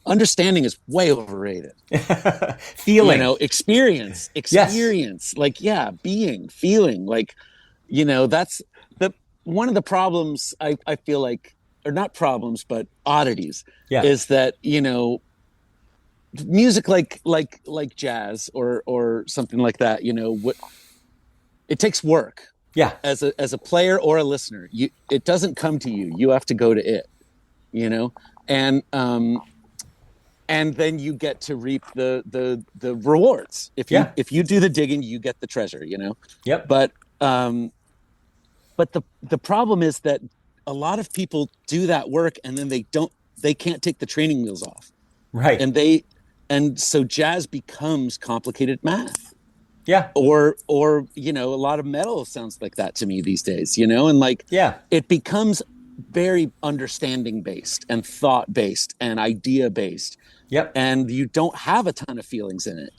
[SPEAKER 2] understanding is way overrated.
[SPEAKER 1] Feeling,
[SPEAKER 2] Experience,
[SPEAKER 1] yes,
[SPEAKER 2] like, yeah, being, feeling, like, that's the one of the problems I feel like, or not problems, but oddities,
[SPEAKER 1] yeah,
[SPEAKER 2] is that, music like jazz or something like that, what it takes work
[SPEAKER 1] yeah,
[SPEAKER 2] as a player or a listener. It doesn't come to you. You have to go to it, you know, and then you get to reap the rewards.
[SPEAKER 1] yeah,
[SPEAKER 2] If you do the digging, you get the treasure,
[SPEAKER 1] yep,
[SPEAKER 2] But the problem is that a lot of people do that work and then they can't take the training wheels off,
[SPEAKER 1] right,
[SPEAKER 2] and so jazz becomes complicated math.
[SPEAKER 1] yeah,
[SPEAKER 2] Or a lot of metal sounds like that to me these days, and like
[SPEAKER 1] yeah,
[SPEAKER 2] it becomes very understanding based and thought based and idea based,
[SPEAKER 1] yep,
[SPEAKER 2] and you don't have a ton of feelings in it.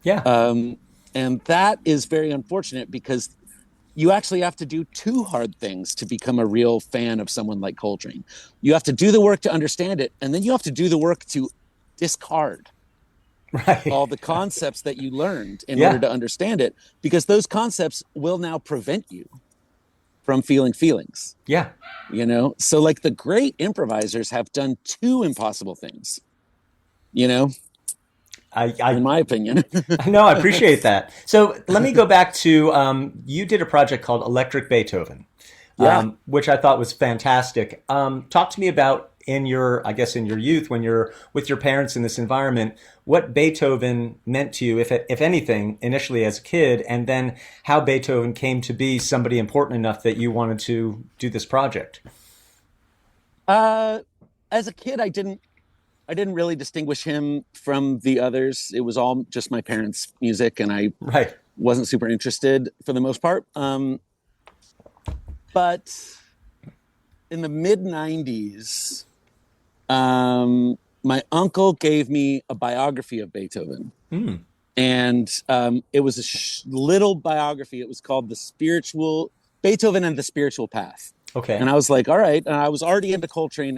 [SPEAKER 1] yeah,
[SPEAKER 2] um, and that is very unfortunate because you actually have to do two hard things to become a real fan of someone like Coltrane. You have to do the work to understand it, and then you have to do the work to discard
[SPEAKER 1] right,
[SPEAKER 2] all the concepts that you learned in order
[SPEAKER 1] yeah,
[SPEAKER 2] to understand it, because those concepts will now prevent you from feeling feelings.
[SPEAKER 1] yeah.
[SPEAKER 2] So like the great improvisers have done two impossible things, you know
[SPEAKER 1] I
[SPEAKER 2] in my opinion.
[SPEAKER 1] No, I appreciate that. So let me go back to you did a project called Electric Beethoven,
[SPEAKER 2] Yeah.
[SPEAKER 1] which I thought was fantastic. Talk to me about I guess in your youth, when you're with your parents in this environment, what Beethoven meant to you, if anything, initially as a kid, and then how Beethoven came to be somebody important enough that you wanted to do this project.
[SPEAKER 2] uh as a kid, I didn't really distinguish him from the others. It was all just my parents' music, and I
[SPEAKER 1] Right.
[SPEAKER 2] wasn't super interested for the most part. But in the mid 90s, my uncle gave me a biography of Beethoven.
[SPEAKER 1] Mm.
[SPEAKER 2] And it was a little biography. It was called The Spiritual Beethoven and the Spiritual Path.
[SPEAKER 1] Okay.
[SPEAKER 2] And I was like, all right. And I was already into Coltrane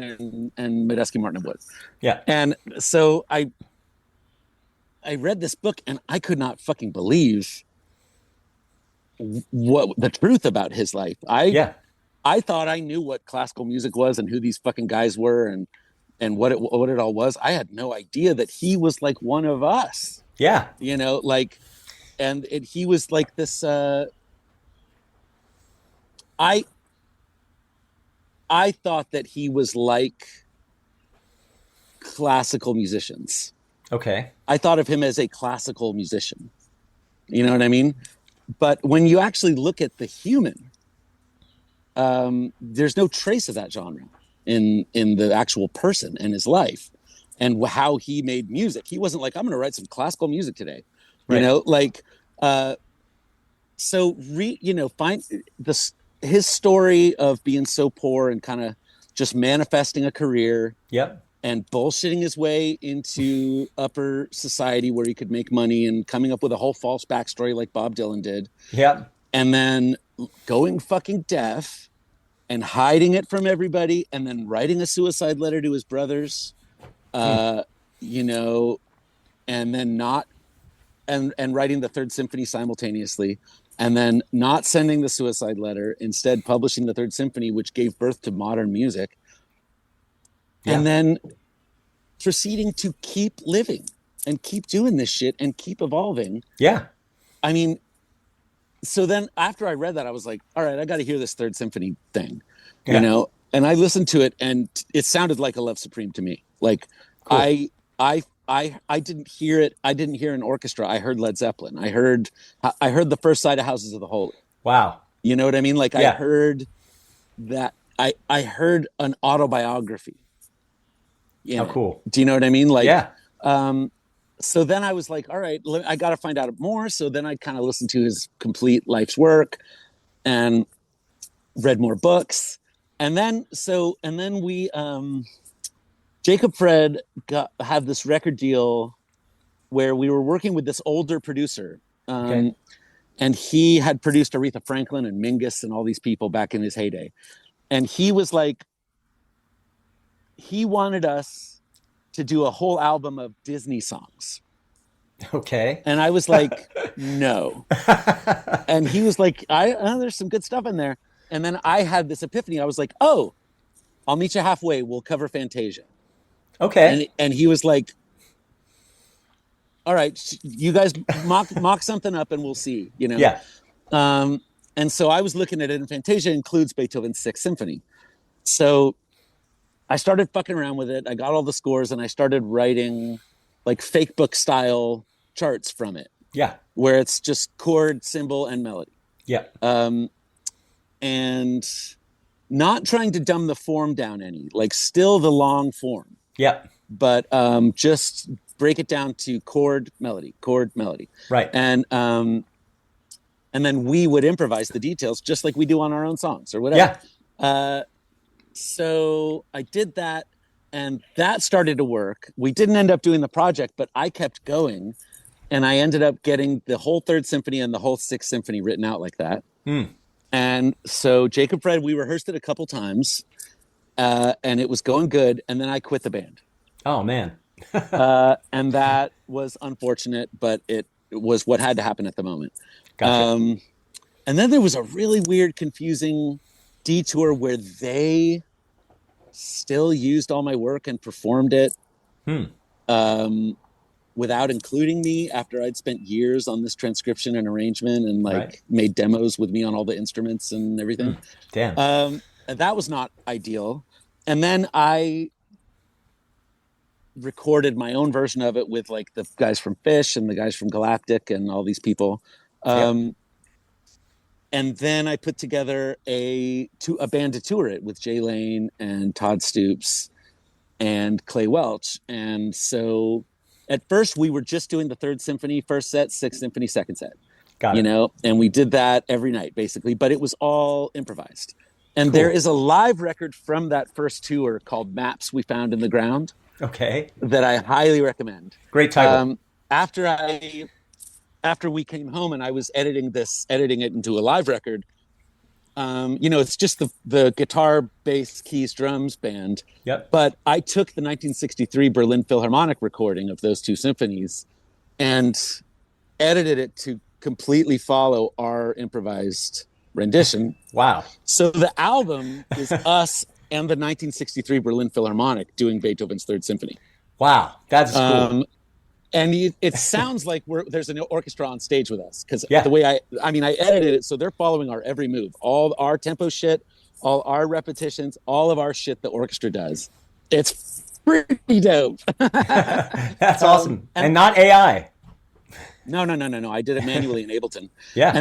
[SPEAKER 2] and Medeski Martin and Wood.
[SPEAKER 1] Yeah.
[SPEAKER 2] And so I read this book and I could not fucking believe what the truth about his life.
[SPEAKER 1] Yeah.
[SPEAKER 2] I thought I knew what classical music was and who these fucking guys were, and what it all was. I had no idea that he was like one of us,
[SPEAKER 1] Yeah.
[SPEAKER 2] like, he was like this. I I thought that he was like classical musicians.
[SPEAKER 1] Okay.
[SPEAKER 2] I thought of him as a classical musician. You know what I mean? But when you actually look at the human, there's no trace of that genre in the actual person and his life and how he made music. He wasn't like, I'm going to write some classical music today,
[SPEAKER 1] Right.
[SPEAKER 2] like, find this, his story of being so poor and kind of just manifesting a career
[SPEAKER 1] Yep.
[SPEAKER 2] and bullshitting his way into upper society where he could make money and coming up with a whole false backstory like Bob Dylan did.
[SPEAKER 1] Yep.
[SPEAKER 2] And then going fucking deaf and hiding it from everybody and then writing a suicide letter to his brothers, you know, and then not, and writing the Third Symphony simultaneously, and then not sending the suicide letter, instead publishing the Third Symphony, which gave birth to modern music.
[SPEAKER 1] Yeah.
[SPEAKER 2] And then proceeding to keep living and keep doing this shit and keep evolving.
[SPEAKER 1] Yeah.
[SPEAKER 2] I mean, so then after I read that, I was like, all right, I got to hear this Third Symphony thing,
[SPEAKER 1] Yeah.
[SPEAKER 2] and I listened to it and it sounded like a Love Supreme to me. Like,
[SPEAKER 1] Cool.
[SPEAKER 2] I didn't hear it. I didn't hear an orchestra. I heard Led Zeppelin. I heard the first side of Houses of the Holy.
[SPEAKER 1] Wow.
[SPEAKER 2] You know what I mean? Like,
[SPEAKER 1] Yeah.
[SPEAKER 2] I heard that. I heard an autobiography.
[SPEAKER 1] How cool.
[SPEAKER 2] Do you know what I mean? Like,
[SPEAKER 1] Yeah.
[SPEAKER 2] So then I was like, all right, I got to find out more. So then I kind of listened to his complete life's work and read more books. And then we, Jacob Fred had this record deal where we were working with this older producer.
[SPEAKER 1] Okay.
[SPEAKER 2] And he had produced Aretha Franklin and Mingus and all these people back in his heyday. And he was like, he wanted us to do a whole album of Disney songs.
[SPEAKER 1] Okay.
[SPEAKER 2] And I was like, no. And he was like, there's some good stuff in there. And then I had this epiphany. I was like, oh, I'll meet you halfway. We'll cover Fantasia.
[SPEAKER 1] Okay.
[SPEAKER 2] And he was like, all right, you guys mock something up and we'll see,
[SPEAKER 1] Yeah.
[SPEAKER 2] And so I was looking at it, and Fantasia includes Beethoven's Sixth Symphony. So I started fucking around with it. I got all the scores and I started writing like fake book style charts from it.
[SPEAKER 1] Yeah.
[SPEAKER 2] Where it's just chord, symbol, and melody.
[SPEAKER 1] Yeah.
[SPEAKER 2] And not trying to dumb the form down any, like still the long form.
[SPEAKER 1] Yeah.
[SPEAKER 2] But just break it down to chord, melody.
[SPEAKER 1] Right.
[SPEAKER 2] And then we would improvise the details just like we do on our own songs or whatever.
[SPEAKER 1] Yeah.
[SPEAKER 2] So I did that, and that started to work. We didn't end up doing the project, but I kept going, and I ended up getting the whole Third Symphony and the whole Sixth Symphony written out like that. And so Jacob Fred, we rehearsed it a couple times, and it was going good, and then I quit the band.
[SPEAKER 1] Oh, man.
[SPEAKER 2] And that was unfortunate, but it was what had to happen at the moment.
[SPEAKER 1] Gotcha.
[SPEAKER 2] And then there was a really weird, confusing detour where they still used all my work and performed it without including me after I'd spent years on this transcription and arrangement and made demos with me on all the instruments and everything.
[SPEAKER 1] Damn.
[SPEAKER 2] And that was not ideal. And then I recorded my own version of it with like the guys from Fish and the guys from Galactic and all these people. And then I put together a band to tour it with Jay Lane and Todd Stoops and Clay Welch. And so at first we were just doing the Third Symphony first set, Sixth Symphony second set.
[SPEAKER 1] Got it.
[SPEAKER 2] And we did that every night basically, but it was all improvised. And There is a live record from that first tour called Maps We Found in the Ground.
[SPEAKER 1] Okay.
[SPEAKER 2] That I highly recommend.
[SPEAKER 1] Great title.
[SPEAKER 2] After we came home and I was editing it into a live record, it's just the guitar, bass, keys, drums band.
[SPEAKER 1] Yep.
[SPEAKER 2] But I took the 1963 Berlin Philharmonic recording of those two symphonies and edited it to completely follow our improvised rendition.
[SPEAKER 1] Wow.
[SPEAKER 2] So the album is us and the 1963 Berlin Philharmonic doing Beethoven's Third Symphony.
[SPEAKER 1] Wow, that's cool.
[SPEAKER 2] And it sounds like there's an orchestra on stage with us, because the
[SPEAKER 1] Yeah.
[SPEAKER 2] way I edited it, so they're following our every move, all our tempo shit, all our repetitions, all of our shit the orchestra does. It's pretty dope.
[SPEAKER 1] That's awesome. And not AI.
[SPEAKER 2] No. I did it manually in Ableton.
[SPEAKER 1] Yeah.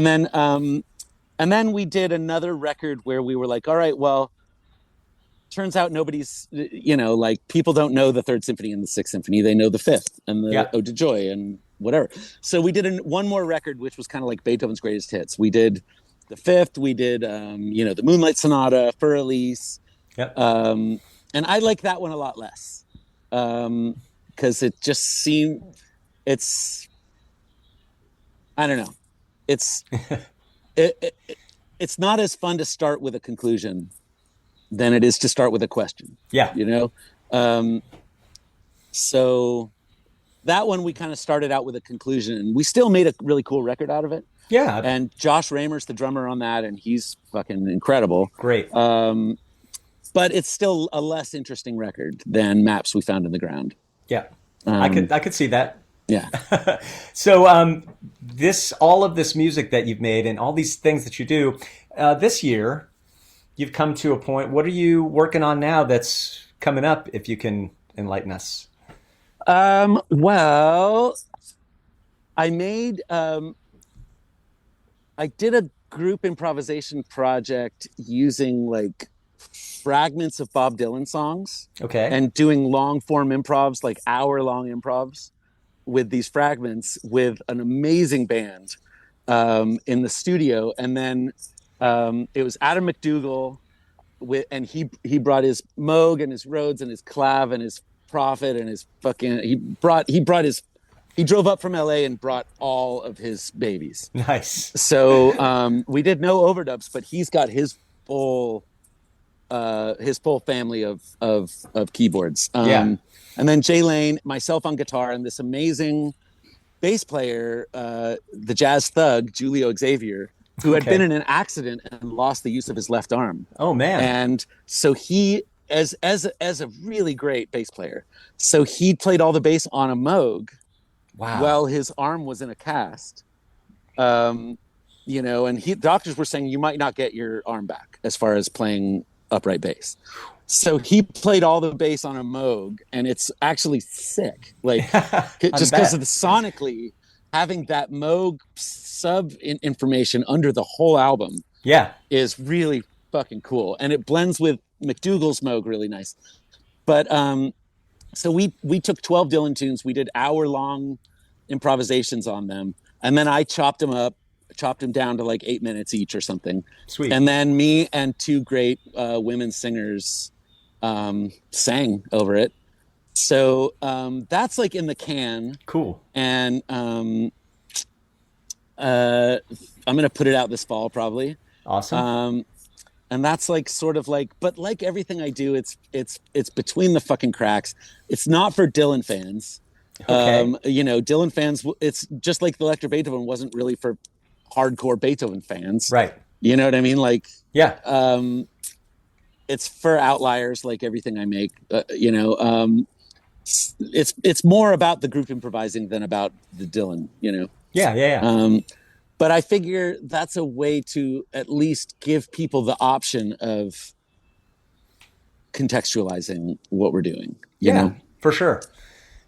[SPEAKER 2] And then we did another record where we were like, all right, well, turns out nobody's, like, people don't know the Third Symphony and the Sixth Symphony. They know the Fifth and the Ode to Joy and whatever. So we did one more record, which was kind of like Beethoven's greatest hits. We did the Fifth. We did, the Moonlight Sonata, Für Elise.
[SPEAKER 1] Yep.
[SPEAKER 2] And I like that one a lot less, because it just seemed, I don't know. It's not as fun to start with a conclusion than it is to start with a question.
[SPEAKER 1] Yeah.
[SPEAKER 2] So that one we kind of started out with a conclusion, and we still made a really cool record out of it.
[SPEAKER 1] Yeah.
[SPEAKER 2] And Josh Raymer's the drummer on that, and he's fucking incredible.
[SPEAKER 1] Great.
[SPEAKER 2] But it's still a less interesting record than Maps We Found in the Ground.
[SPEAKER 1] Yeah. I could see that.
[SPEAKER 2] Yeah.
[SPEAKER 1] So all of this music that you've made and all these things that you do, this year, you've come to a point. What are you working on now that's coming up, if you can enlighten us?
[SPEAKER 2] Well, I did a group improvisation project using like fragments of Bob Dylan songs.
[SPEAKER 1] Okay.
[SPEAKER 2] And doing long form improvs, like hour-long improvs with these fragments with an amazing band in the studio. And then it was Adam McDougall and he brought his Moog and his Rhodes and his clav and his Prophet and his fucking he drove up from LA and brought all of his babies.
[SPEAKER 1] Nice.
[SPEAKER 2] So we did no overdubs, but he's got his full family of keyboards. And then Jay Lane, myself on guitar, and this amazing bass player, the jazz thug Julio Xavier, who had been in an accident and lost the use of his left arm.
[SPEAKER 1] Oh man!
[SPEAKER 2] And so he, as a really great bass player, so he played all the bass on a Moog.
[SPEAKER 1] Wow!
[SPEAKER 2] While his arm was in a cast. And doctors were saying you might not get your arm back as far as playing upright bass. So he played all the bass on a Moog, and it's actually sick. Like just because of the sonically having that Moog sub information under the whole album, is really fucking cool, and it blends with McDougall's Moog really nice. But so we took 12 Dylan tunes, we did hour-long improvisations on them, and then I chopped them down to like 8 minutes each or something.
[SPEAKER 1] Sweet.
[SPEAKER 2] And then me and two great women singers sang over it. So that's like in the can.
[SPEAKER 1] Cool.
[SPEAKER 2] And I'm gonna put it out this fall probably.
[SPEAKER 1] Awesome.
[SPEAKER 2] And that's like sort of like, but like everything I do, it's between the fucking cracks. It's not for Dylan fans.
[SPEAKER 1] Okay.
[SPEAKER 2] Dylan fans, it's just like the Electric Beethoven wasn't really for hardcore Beethoven fans.
[SPEAKER 1] Right.
[SPEAKER 2] You know what I mean? Like,
[SPEAKER 1] yeah.
[SPEAKER 2] It's for outliers, like everything I make. It's more about the group improvising than about the Dylan.
[SPEAKER 1] Yeah.
[SPEAKER 2] But I figure that's a way to at least give people the option of contextualizing what we're doing. You know?
[SPEAKER 1] For sure.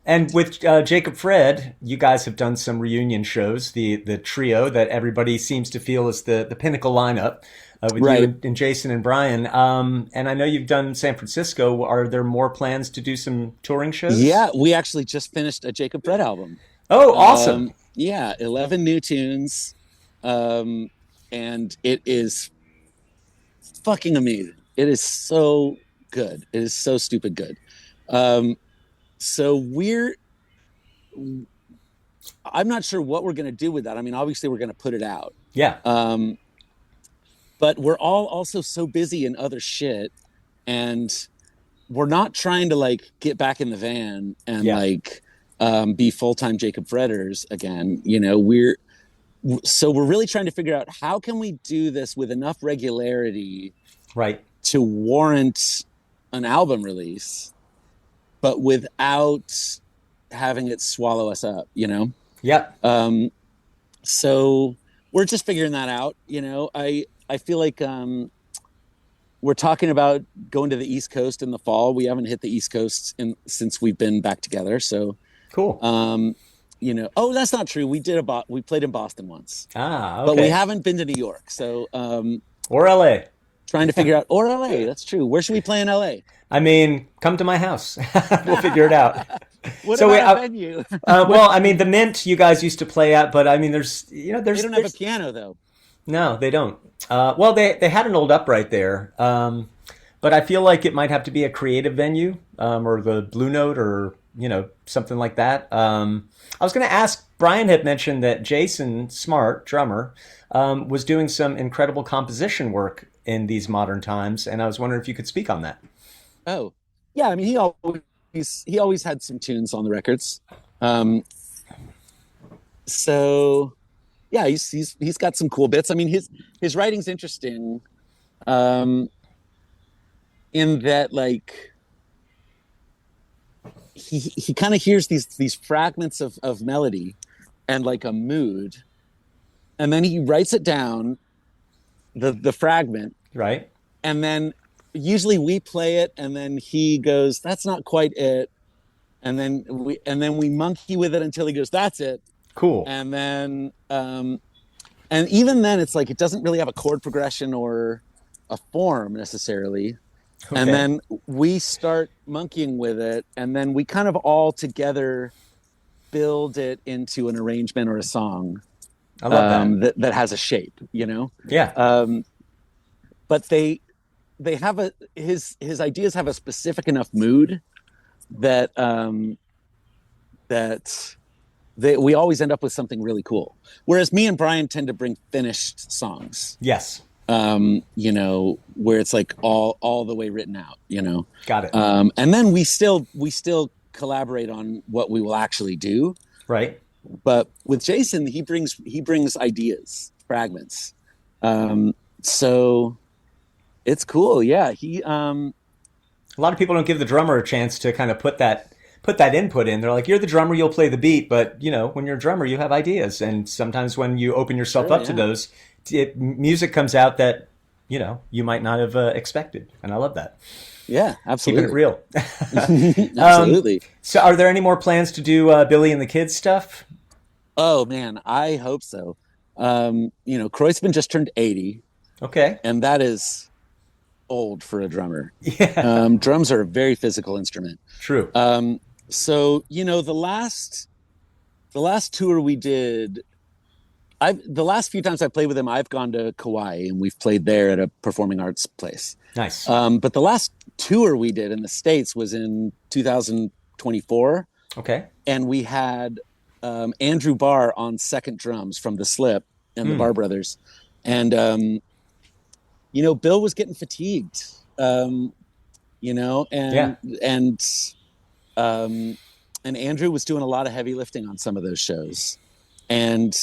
[SPEAKER 1] And with Jacob Fred, you guys have done some reunion shows, the trio that everybody seems to feel is the pinnacle lineup with you and Jason and Brian. And I know you've done San Francisco. Are there more plans to do some touring shows?
[SPEAKER 2] Yeah, we actually just finished a Jacob Fred album.
[SPEAKER 1] Oh, awesome.
[SPEAKER 2] 11 new tunes. And it is fucking amazing. It is so good. It is so stupid good. So I'm not sure what we're going to do with that. I mean, obviously we're going to put it out.
[SPEAKER 1] Yeah.
[SPEAKER 2] But we're all also so busy in other shit, and we're not trying to like get back in the van and be full-time Jacob Fredders again. We're really trying to figure out how can we do this with enough regularity,
[SPEAKER 1] right,
[SPEAKER 2] to warrant an album release, but without having it swallow us up, you know?
[SPEAKER 1] Yep.
[SPEAKER 2] Um, so we're just figuring that out, you know? I feel like we're talking about going to the East Coast in the fall. We haven't hit the East Coast since we've been back together. So,
[SPEAKER 1] Cool.
[SPEAKER 2] um, you know, oh, that's not true. We played in Boston once,
[SPEAKER 1] Ah,
[SPEAKER 2] but we
[SPEAKER 1] okay.
[SPEAKER 2] haven't been to New York. So,
[SPEAKER 1] Or LA.
[SPEAKER 2] trying to figure out, or LA. That's true. Where should we play in LA?
[SPEAKER 1] I mean, come to my house. We'll figure it out.
[SPEAKER 2] What
[SPEAKER 1] So we,
[SPEAKER 2] about a venue?
[SPEAKER 1] well, I mean, the Mint you guys used to play at, but I mean,
[SPEAKER 2] They don't have a
[SPEAKER 1] there's
[SPEAKER 2] piano though.
[SPEAKER 1] no, they don't. Well, they had an old upright there, but I feel like it might have to be a creative venue, or the Blue Note, or something like that. I was going to ask. Brian had mentioned that Jason Smart, drummer, was doing some incredible composition work in these modern times, and I was wondering if you could speak on that.
[SPEAKER 2] Oh, yeah. I mean, he always had some tunes on the records. Um, so yeah, he's got some cool bits. I mean, his writing's interesting, um, in that like he kind of hears these fragments of melody and like a mood, and then he writes it down, the fragment,
[SPEAKER 1] Right?
[SPEAKER 2] and then usually we play it, and then he goes, "That's not quite it," and then we monkey with it until he goes, "That's it,"
[SPEAKER 1] Cool.
[SPEAKER 2] and then and even then it's like it doesn't really have a chord progression or a form necessarily, and
[SPEAKER 1] Okay.
[SPEAKER 2] then we start monkeying with it, and then we kind of all together build it into an arrangement or a song,
[SPEAKER 1] I love that.
[SPEAKER 2] that has a shape, you know.
[SPEAKER 1] Yeah.
[SPEAKER 2] But they have his ideas have a specific enough mood that that we always end up with something really cool. Whereas me and Brian tend to bring finished songs,
[SPEAKER 1] Yes.
[SPEAKER 2] where it's like all the way written out,
[SPEAKER 1] Got it.
[SPEAKER 2] and then we still collaborate on what we will actually do.
[SPEAKER 1] Right.
[SPEAKER 2] But with Jason, he brings ideas, fragments. So it's cool. Yeah,
[SPEAKER 1] A lot of people don't give the drummer a chance to kind of put that input in. They're like, "You're the drummer, you'll play the beat," but when you're a drummer, you have ideas, and sometimes when you open yourself
[SPEAKER 2] sure,
[SPEAKER 1] up to
[SPEAKER 2] yeah,
[SPEAKER 1] those, music comes out that you might not have expected, and I love that.
[SPEAKER 2] yeah,
[SPEAKER 1] Keeping it
[SPEAKER 2] absolutely,
[SPEAKER 1] real.
[SPEAKER 2] absolutely.
[SPEAKER 1] So, are there any more plans to do Billy and the Kids stuff?
[SPEAKER 2] Oh man, I hope so. Kreuzman just turned 80,
[SPEAKER 1] Okay.
[SPEAKER 2] and that is old for a drummer.
[SPEAKER 1] Yeah.
[SPEAKER 2] Drums are a very physical instrument.
[SPEAKER 1] True.
[SPEAKER 2] So the last tour we did, the last few times I played with him, I've gone to Kauai and we've played there at a performing arts place.
[SPEAKER 1] Nice.
[SPEAKER 2] But the last tour we did in the States was in 2024,
[SPEAKER 1] Okay.
[SPEAKER 2] and we had Andrew Barr on second drums from the Slip and the
[SPEAKER 1] Hmm.
[SPEAKER 2] Barr Brothers, and Bill was getting fatigued,
[SPEAKER 1] Yeah.
[SPEAKER 2] Um, and Andrew was doing a lot of heavy lifting on some of those shows, and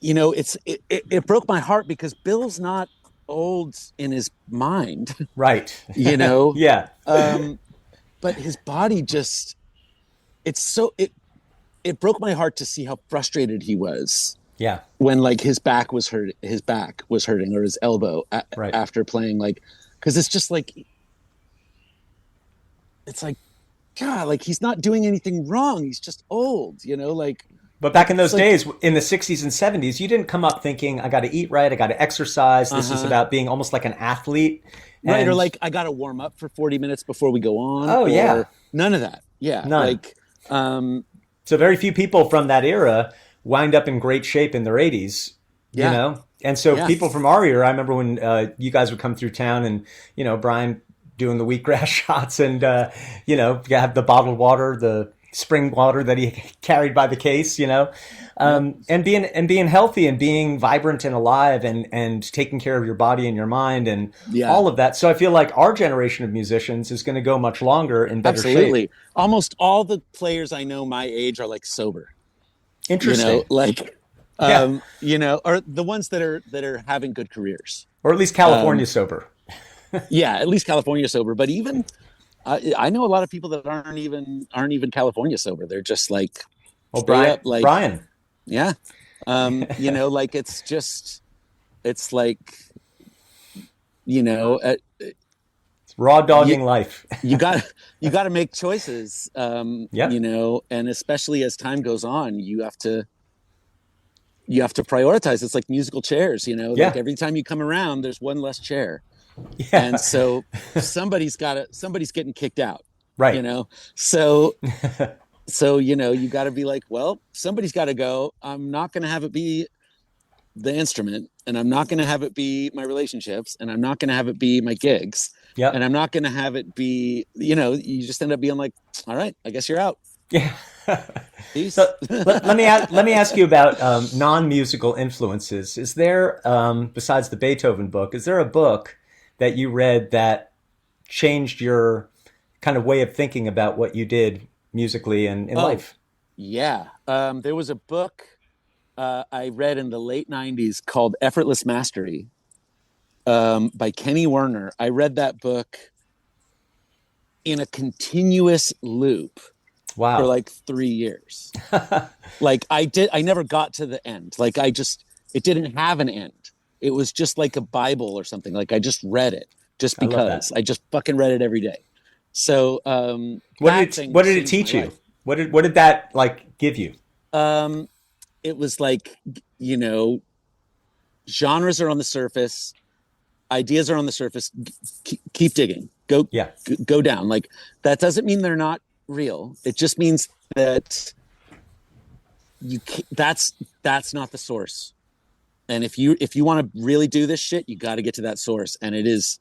[SPEAKER 2] it broke my heart because Bill's not old in his mind,
[SPEAKER 1] Right.
[SPEAKER 2] you know,
[SPEAKER 1] Yeah.
[SPEAKER 2] but his body just it broke my heart to see how frustrated he was
[SPEAKER 1] Yeah.
[SPEAKER 2] when like his back was hurting or his elbow
[SPEAKER 1] Right.
[SPEAKER 2] after playing, like, because it's just like it's like God, like he's not doing anything wrong, he's just old, like
[SPEAKER 1] But back in
[SPEAKER 2] it's
[SPEAKER 1] those
[SPEAKER 2] like
[SPEAKER 1] days, in the 60s and 70s, you didn't come up thinking, I got to eat right, I got to exercise. This is
[SPEAKER 2] uh-huh
[SPEAKER 1] about being almost like an athlete.
[SPEAKER 2] right, or
[SPEAKER 1] And
[SPEAKER 2] like I gotta warm up for 40 minutes before we go on,
[SPEAKER 1] oh, yeah,
[SPEAKER 2] or none of that. Yeah,
[SPEAKER 1] none.
[SPEAKER 2] like um
[SPEAKER 1] So very few people from that era wind up in great shape in their 80s, you
[SPEAKER 2] yeah,
[SPEAKER 1] know? And so
[SPEAKER 2] yeah,
[SPEAKER 1] people from our era, I remember when you guys would come through town and, Brian doing the wheatgrass shots and, you have the bottled water, the spring water that he carried by the case,
[SPEAKER 2] yep,
[SPEAKER 1] and being healthy and being vibrant and alive and taking care of your body and your mind and
[SPEAKER 2] yeah,
[SPEAKER 1] all of that. So I feel like our generation of musicians is going to go much longer in better shape.
[SPEAKER 2] absolutely. Almost all the players I know my age are like sober,
[SPEAKER 1] Interesting.
[SPEAKER 2] like
[SPEAKER 1] Yeah.
[SPEAKER 2] or the ones that are having good careers.
[SPEAKER 1] Or at least
[SPEAKER 2] Um,
[SPEAKER 1] California sober.
[SPEAKER 2] Yeah, at least California sober. But even I know a lot of people that aren't even California sober. They're just like
[SPEAKER 1] Well,
[SPEAKER 2] straight
[SPEAKER 1] Brian,
[SPEAKER 2] up like,
[SPEAKER 1] Brian,
[SPEAKER 2] yeah. Like it's like, you know, uh,
[SPEAKER 1] it's raw
[SPEAKER 2] you
[SPEAKER 1] dogging life.
[SPEAKER 2] you got you got to make choices,
[SPEAKER 1] Yep.
[SPEAKER 2] and especially as time goes on, you have to prioritize. It's like musical chairs, like
[SPEAKER 1] Yeah.
[SPEAKER 2] every time you come around, there's one less chair. And
[SPEAKER 1] Yeah.
[SPEAKER 2] so somebody's getting kicked out, you
[SPEAKER 1] Right.
[SPEAKER 2] know? So, you got to be like, well, somebody's got to go. I'm not going to have it be the instrument, and I'm not going to have it be my relationships, and I'm not going to have it be my gigs, and
[SPEAKER 1] Yep.
[SPEAKER 2] I'm not going to have it be, you just end up being like, all right, I guess you're out.
[SPEAKER 1] Yeah.
[SPEAKER 2] Peace.
[SPEAKER 1] So let me ask you about non-musical influences. Is there, besides the Beethoven book, is there a book that you read that changed your kind of way of thinking about what you did musically and in
[SPEAKER 2] Oh,
[SPEAKER 1] life?
[SPEAKER 2] yeah. There was a book I read in the late 90s called Effortless Mastery, by Kenny Werner. I read that book in a continuous loop for
[SPEAKER 1] Wow.
[SPEAKER 2] like 3 years. Like I never got to the end. Like it didn't have an end. It was just like a Bible or something. Like I just read it just
[SPEAKER 1] I love
[SPEAKER 2] because
[SPEAKER 1] that.
[SPEAKER 2] I just fucking read it every day. So that thing
[SPEAKER 1] What did it
[SPEAKER 2] changed my
[SPEAKER 1] teach you?
[SPEAKER 2] life.
[SPEAKER 1] What did that like give you?
[SPEAKER 2] Um, it was like, you know, genres are on the surface, ideas are on the surface. Keep digging.
[SPEAKER 1] Yeah.
[SPEAKER 2] Go down. Like that doesn't mean they're not real. It just means that that's not the source. And if you want to really do this shit, you got to get to that source. And it's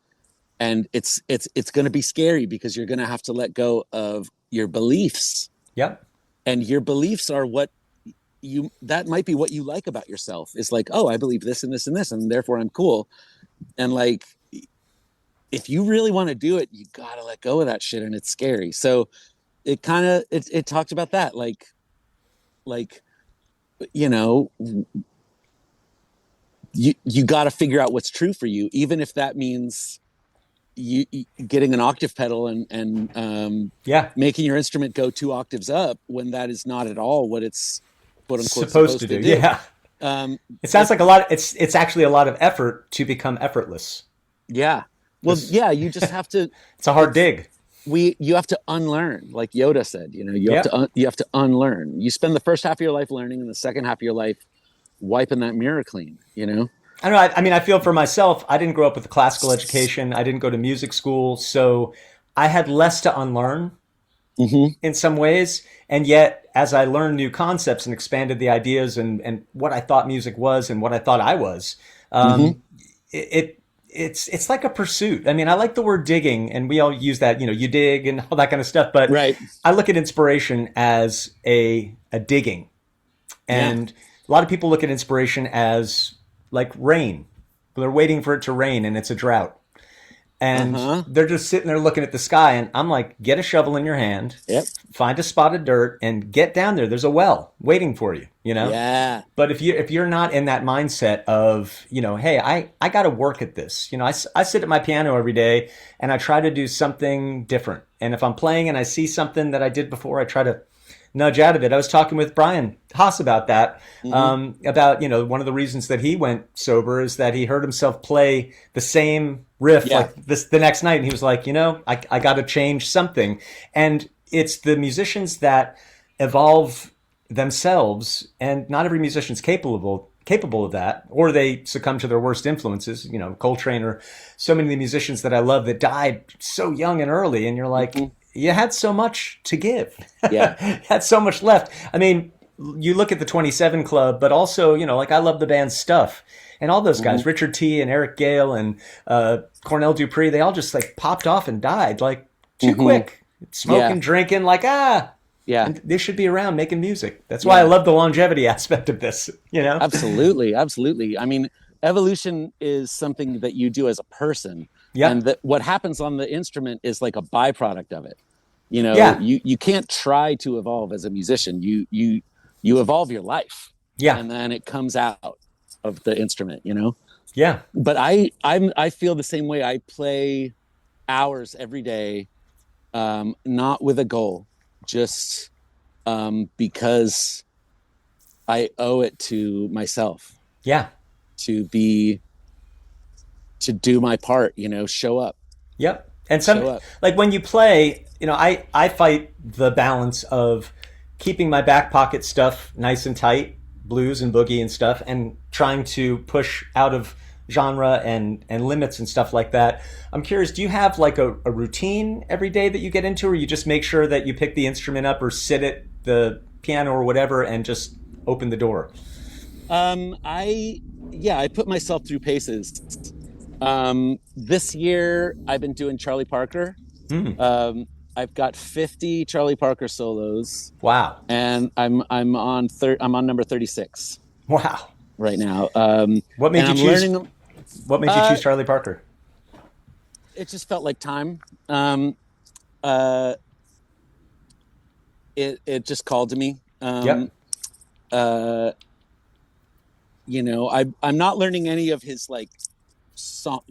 [SPEAKER 2] going to be scary because you're going to have to let go of your beliefs,
[SPEAKER 1] Yep.
[SPEAKER 2] and your beliefs are that might be what you like about yourself. It's like, oh, I believe this and this and this, and therefore I'm cool. And like, if you really want to do it, you got to let go of that shit, and it's scary. So it talked about that, like, you know, you got to figure out what's true for you, even if that means you getting an octave pedal and
[SPEAKER 1] Yeah.
[SPEAKER 2] making your instrument go 2 octaves up when that is not at all what it's quote unquote
[SPEAKER 1] Supposed to
[SPEAKER 2] supposed
[SPEAKER 1] do.
[SPEAKER 2] to do.
[SPEAKER 1] Yeah.
[SPEAKER 2] Um,
[SPEAKER 1] It sounds
[SPEAKER 2] if
[SPEAKER 1] like a lot. It's actually a lot of effort to become effortless.
[SPEAKER 2] Yeah, well,
[SPEAKER 1] This
[SPEAKER 2] yeah, you just have to.
[SPEAKER 1] it's a hard
[SPEAKER 2] It's
[SPEAKER 1] dig.
[SPEAKER 2] you have to unlearn, like Yoda said.
[SPEAKER 1] Yeah.
[SPEAKER 2] You have to unlearn. You spend the first half of your life learning, and the second half of your life wiping that mirror clean.
[SPEAKER 1] I don't know. I mean, I feel for myself. I didn't grow up with a classical education. I didn't go to music school, so I had less to unlearn
[SPEAKER 2] Hmm.
[SPEAKER 1] in some ways. And yet, as I learned new concepts and expanded the ideas and what I thought music was and what I thought I was,
[SPEAKER 2] Hmm.
[SPEAKER 1] um, it's like a pursuit. I mean, I like the word digging, and we all use that. You dig and all that kind of stuff. But
[SPEAKER 2] Right.
[SPEAKER 1] I look at inspiration as a digging,
[SPEAKER 2] Yeah.
[SPEAKER 1] and a lot of people look at inspiration as like rain. They're waiting for it to rain, and it's a drought,
[SPEAKER 2] Uh
[SPEAKER 1] and
[SPEAKER 2] huh.
[SPEAKER 1] they're just sitting there looking at the sky. And I'm like, get a shovel in your hand,
[SPEAKER 2] Yep.
[SPEAKER 1] find a spot of dirt, and get down there. There's a well waiting for you.
[SPEAKER 2] Yeah.
[SPEAKER 1] But if you're not in that mindset of, hey, I got to work at this. I sit at my piano every day and I try to do something different. And if I'm playing and I see something that I did before, I try to nudge out of it. I was talking with Brian Haas about that.
[SPEAKER 2] Hmm.
[SPEAKER 1] About one of the reasons that he went sober is that he heard himself play the same riff
[SPEAKER 2] Yeah.
[SPEAKER 1] like this the next night, and he was like, I got to change something. And it's the musicians that evolve themselves, and not every musician's capable of that, or they succumb to their worst influences. Coltrane, or so many of the musicians that I love that died so young and early, and you're like,
[SPEAKER 2] Hmm.
[SPEAKER 1] you had so much to give.
[SPEAKER 2] Yeah.
[SPEAKER 1] You had so much left. I mean, you look at the 27 Club, but also, like I love the band's stuff. And all those
[SPEAKER 2] Hmm.
[SPEAKER 1] guys, Richard T. and Eric Gale and Cornell Dupree, they all just like popped off and died like too
[SPEAKER 2] Hmm.
[SPEAKER 1] quick. Smoking,
[SPEAKER 2] Yeah.
[SPEAKER 1] drinking, like,
[SPEAKER 2] Yeah.
[SPEAKER 1] and they should be around making music. That's why I
[SPEAKER 2] Yeah.
[SPEAKER 1] love the longevity aspect of this.
[SPEAKER 2] Absolutely. Absolutely. I mean, evolution is something that you do as a person, and
[SPEAKER 1] Yep.
[SPEAKER 2] that what happens on the instrument is like a byproduct of it.
[SPEAKER 1] Yeah.
[SPEAKER 2] You can't try to evolve as a musician. You evolve your life,
[SPEAKER 1] Yeah.
[SPEAKER 2] and then it comes out of the instrument.
[SPEAKER 1] Yeah.
[SPEAKER 2] But I feel the same way. I play hours every day, not with a goal, just because I owe it to myself
[SPEAKER 1] Yeah.
[SPEAKER 2] to be to do my part. Show up,
[SPEAKER 1] Yep. And some
[SPEAKER 2] show up.
[SPEAKER 1] like when you play, I fight the balance of keeping my back pocket stuff nice and tight, blues and boogie and stuff, and trying to push out of genre and limits and stuff like that. I'm curious, do you have like a routine every day that you get into, or you just make sure that you pick the instrument up or sit at the piano or whatever and just open the door?
[SPEAKER 2] I Yeah, I put myself through paces. This year I've been doing Charlie Parker.
[SPEAKER 1] Hmm.
[SPEAKER 2] I've got 50 Charlie Parker solos,
[SPEAKER 1] Wow.
[SPEAKER 2] and I'm on number 36
[SPEAKER 1] Wow.
[SPEAKER 2] right now.
[SPEAKER 1] What
[SPEAKER 2] And
[SPEAKER 1] made you
[SPEAKER 2] I'm
[SPEAKER 1] choose
[SPEAKER 2] learning them.
[SPEAKER 1] what made you
[SPEAKER 2] Uh,
[SPEAKER 1] choose Charlie Parker?
[SPEAKER 2] it just felt like time. Uh, it just called to me.
[SPEAKER 1] Yep.
[SPEAKER 2] Uh, I'm not learning any of his like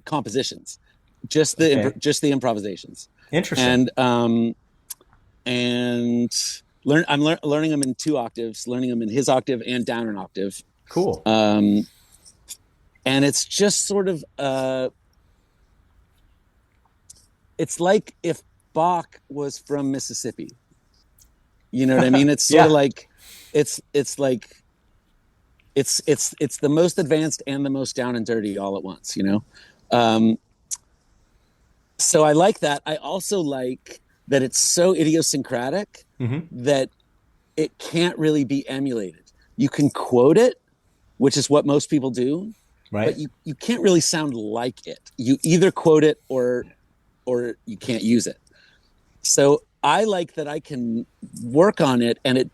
[SPEAKER 2] compositions,
[SPEAKER 1] Okay.
[SPEAKER 2] just the improvisations,
[SPEAKER 1] Interesting.
[SPEAKER 2] and learning them in 2 octaves, learning them in his octave and down an octave.
[SPEAKER 1] Cool.
[SPEAKER 2] And it's just sort of it's like if Bach was from Mississippi. You know what I mean? It's sort of
[SPEAKER 1] Yeah.
[SPEAKER 2] like it's like it's the most advanced and the most down and dirty all at once. Um, so I like that. I also like that it's so idiosyncratic
[SPEAKER 1] Hmm.
[SPEAKER 2] that it can't really be emulated. You can quote it, which is what most people do, but
[SPEAKER 1] Right.
[SPEAKER 2] you can't really sound like it. You either quote it or you can't use it. So I like that I can work on it, and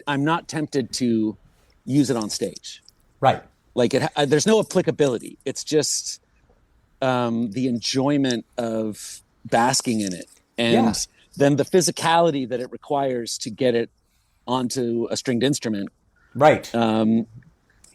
[SPEAKER 2] I'm not tempted to use it on stage.
[SPEAKER 1] Right.
[SPEAKER 2] Like there's no applicability. It's just the enjoyment of basking in it,
[SPEAKER 1] Yeah.
[SPEAKER 2] and then the physicality that it requires to get it onto a stringed instrument
[SPEAKER 1] Right.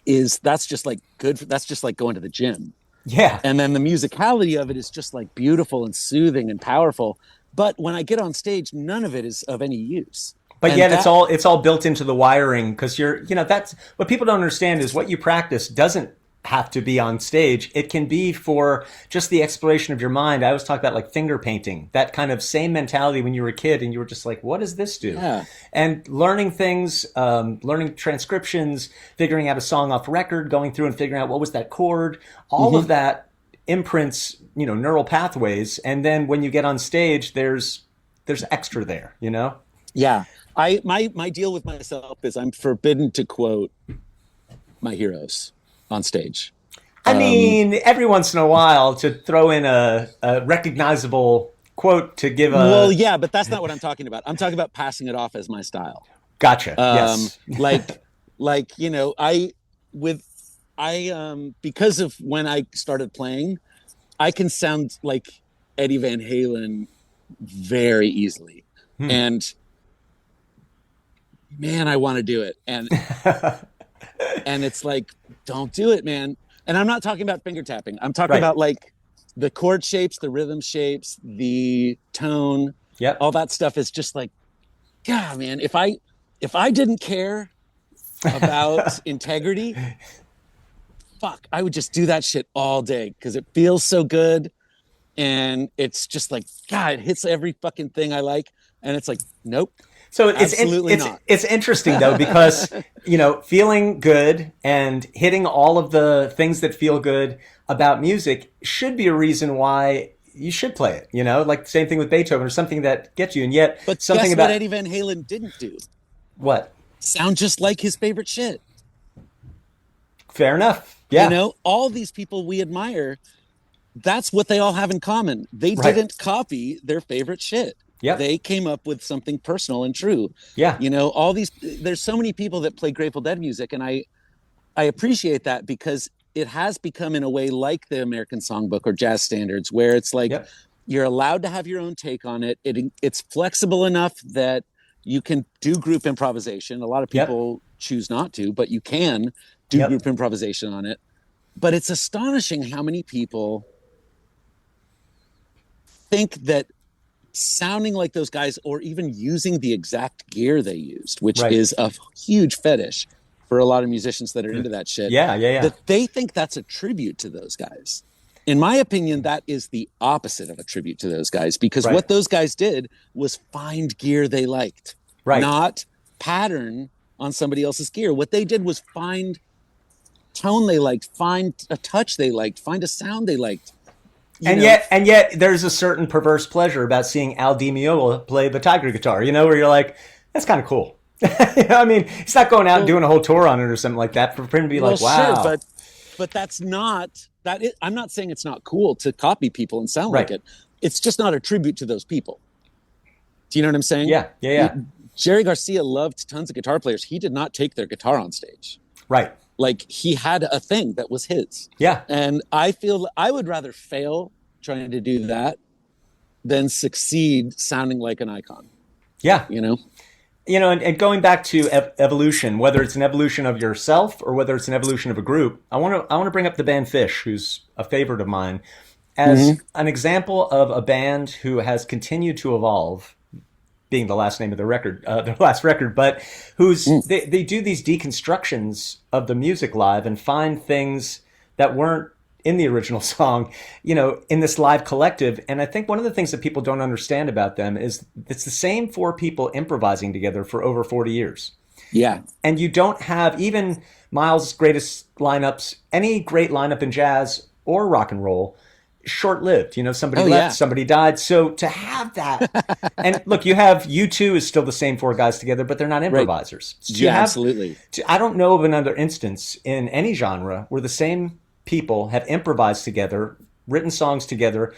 [SPEAKER 2] is that's just like good. That's just like going to the gym.
[SPEAKER 1] Yeah.
[SPEAKER 2] And then the musicality of it is just like beautiful and soothing and powerful. But when I get on stage, none of it is of any use.
[SPEAKER 1] But
[SPEAKER 2] And
[SPEAKER 1] yet
[SPEAKER 2] that,
[SPEAKER 1] it's all built into the wiring because that's what people don't understand is what you practice doesn't have to be on stage. It can be for just the exploration of your mind. I always talk about like finger painting, that kind of same mentality when you were a kid and you were just like, what does this do?
[SPEAKER 2] yeah,
[SPEAKER 1] And learning things, learning transcriptions, figuring out a song off record, going through and figuring out what was that chord, all of
[SPEAKER 2] mm-hmm.
[SPEAKER 1] that imprints, neural pathways. And then when you get on stage, there's extra there.
[SPEAKER 2] Yeah. My deal with myself is I'm forbidden to quote my heroes on stage.
[SPEAKER 1] I mean, every once in a while to throw in a recognizable quote to give
[SPEAKER 2] Well,
[SPEAKER 1] a
[SPEAKER 2] yeah, but that's not what I'm talking about. I'm talking about passing it off as my style.
[SPEAKER 1] gotcha. Yes.
[SPEAKER 2] Like I with because of when I started playing, I can sound like Eddie Van Halen very easily.
[SPEAKER 1] Hmm.
[SPEAKER 2] And man, I want to do it. And it's like, don't do it, man. And I'm not talking about finger tapping. I'm talking
[SPEAKER 1] Right.
[SPEAKER 2] about like the chord shapes, the rhythm shapes, the tone,
[SPEAKER 1] Yep.
[SPEAKER 2] all that stuff is just like, God, man, if I didn't care about integrity, fuck, I would just do that shit all day because it feels so good. And it's just like, God, it hits every fucking thing I like. And it's like, nope,
[SPEAKER 1] So
[SPEAKER 2] absolutely not.
[SPEAKER 1] it's interesting though because feeling good and hitting all of the things that feel good about music should be a reason why you should play it. Like the same thing with Beethoven or something that gets you, and yet
[SPEAKER 2] But
[SPEAKER 1] something
[SPEAKER 2] guess
[SPEAKER 1] about
[SPEAKER 2] what Eddie Van Halen didn't do?
[SPEAKER 1] what?
[SPEAKER 2] Sound just like his favorite shit.
[SPEAKER 1] Fair enough. Yeah.
[SPEAKER 2] All these people we admire, that's what they all have in common. They
[SPEAKER 1] Right.
[SPEAKER 2] didn't copy their favorite shit.
[SPEAKER 1] Yep.
[SPEAKER 2] They came up with something personal and true.
[SPEAKER 1] Yeah.
[SPEAKER 2] There's so many people that play Grateful Dead music, and I appreciate that because it has become in a way like the American Songbook or jazz standards, where it's like
[SPEAKER 1] Yep.
[SPEAKER 2] you're allowed to have your own take on it. It's flexible enough that you can do group improvisation. A lot of
[SPEAKER 1] Yep.
[SPEAKER 2] people choose not to, but you can do
[SPEAKER 1] Yep.
[SPEAKER 2] group improvisation on it. but it's astonishing how many people think that sounding like those guys, or even using the exact gear they used, which
[SPEAKER 1] Right.
[SPEAKER 2] is a huge fetish for a lot of musicians that are into that shit,
[SPEAKER 1] Yeah, yeah, yeah.
[SPEAKER 2] that they think that's a tribute to those guys. In my opinion, that is the opposite of a tribute to those guys, because
[SPEAKER 1] Right.
[SPEAKER 2] what those guys did was find gear they liked,
[SPEAKER 1] Right.
[SPEAKER 2] not pattern on somebody else's gear. What they did was find tone they liked, find a touch they liked, find a sound they liked.
[SPEAKER 1] And yet, there's a certain perverse pleasure about seeing Al Di Meola play the Tiger guitar. Where you're like, that's kind of cool. I mean, he's not going out and doing a whole tour on it or something like that for him to be like, wow.
[SPEAKER 2] Sure, but that's not that. I'm not saying it's not cool to copy people and sound like it. It's just not a tribute to those people. Do you know what I'm saying?
[SPEAKER 1] Yeah, yeah, yeah.
[SPEAKER 2] Jerry Garcia loved tons of guitar players. He did not take their guitar on stage.
[SPEAKER 1] Right.
[SPEAKER 2] Like, he had a thing that was his.
[SPEAKER 1] Yeah.
[SPEAKER 2] And I feel I would rather fail trying to do that than succeed sounding like an icon.
[SPEAKER 1] Yeah. And going back to evolution, whether it's an evolution of yourself or whether it's an evolution of a group, I want to bring up the band Fish, who's a favorite of mine, as an example of a band who has continued to evolve, being the last name of their last record, but they do these deconstructions of the music live and find things that weren't in the original song, in this live collective. And I think one of the things that people don't understand about them is it's the same four people improvising together for over 40 years.
[SPEAKER 2] Yeah.
[SPEAKER 1] And you don't have even Miles' greatest lineups, any great lineup in jazz or rock and roll, short-lived. Somebody left, somebody died. So to have that, and look, you have U2 is still the same four guys together, but they're not improvisers.
[SPEAKER 2] Right. So absolutely.
[SPEAKER 1] I don't know of another instance in any genre where the same people have improvised together, written songs together,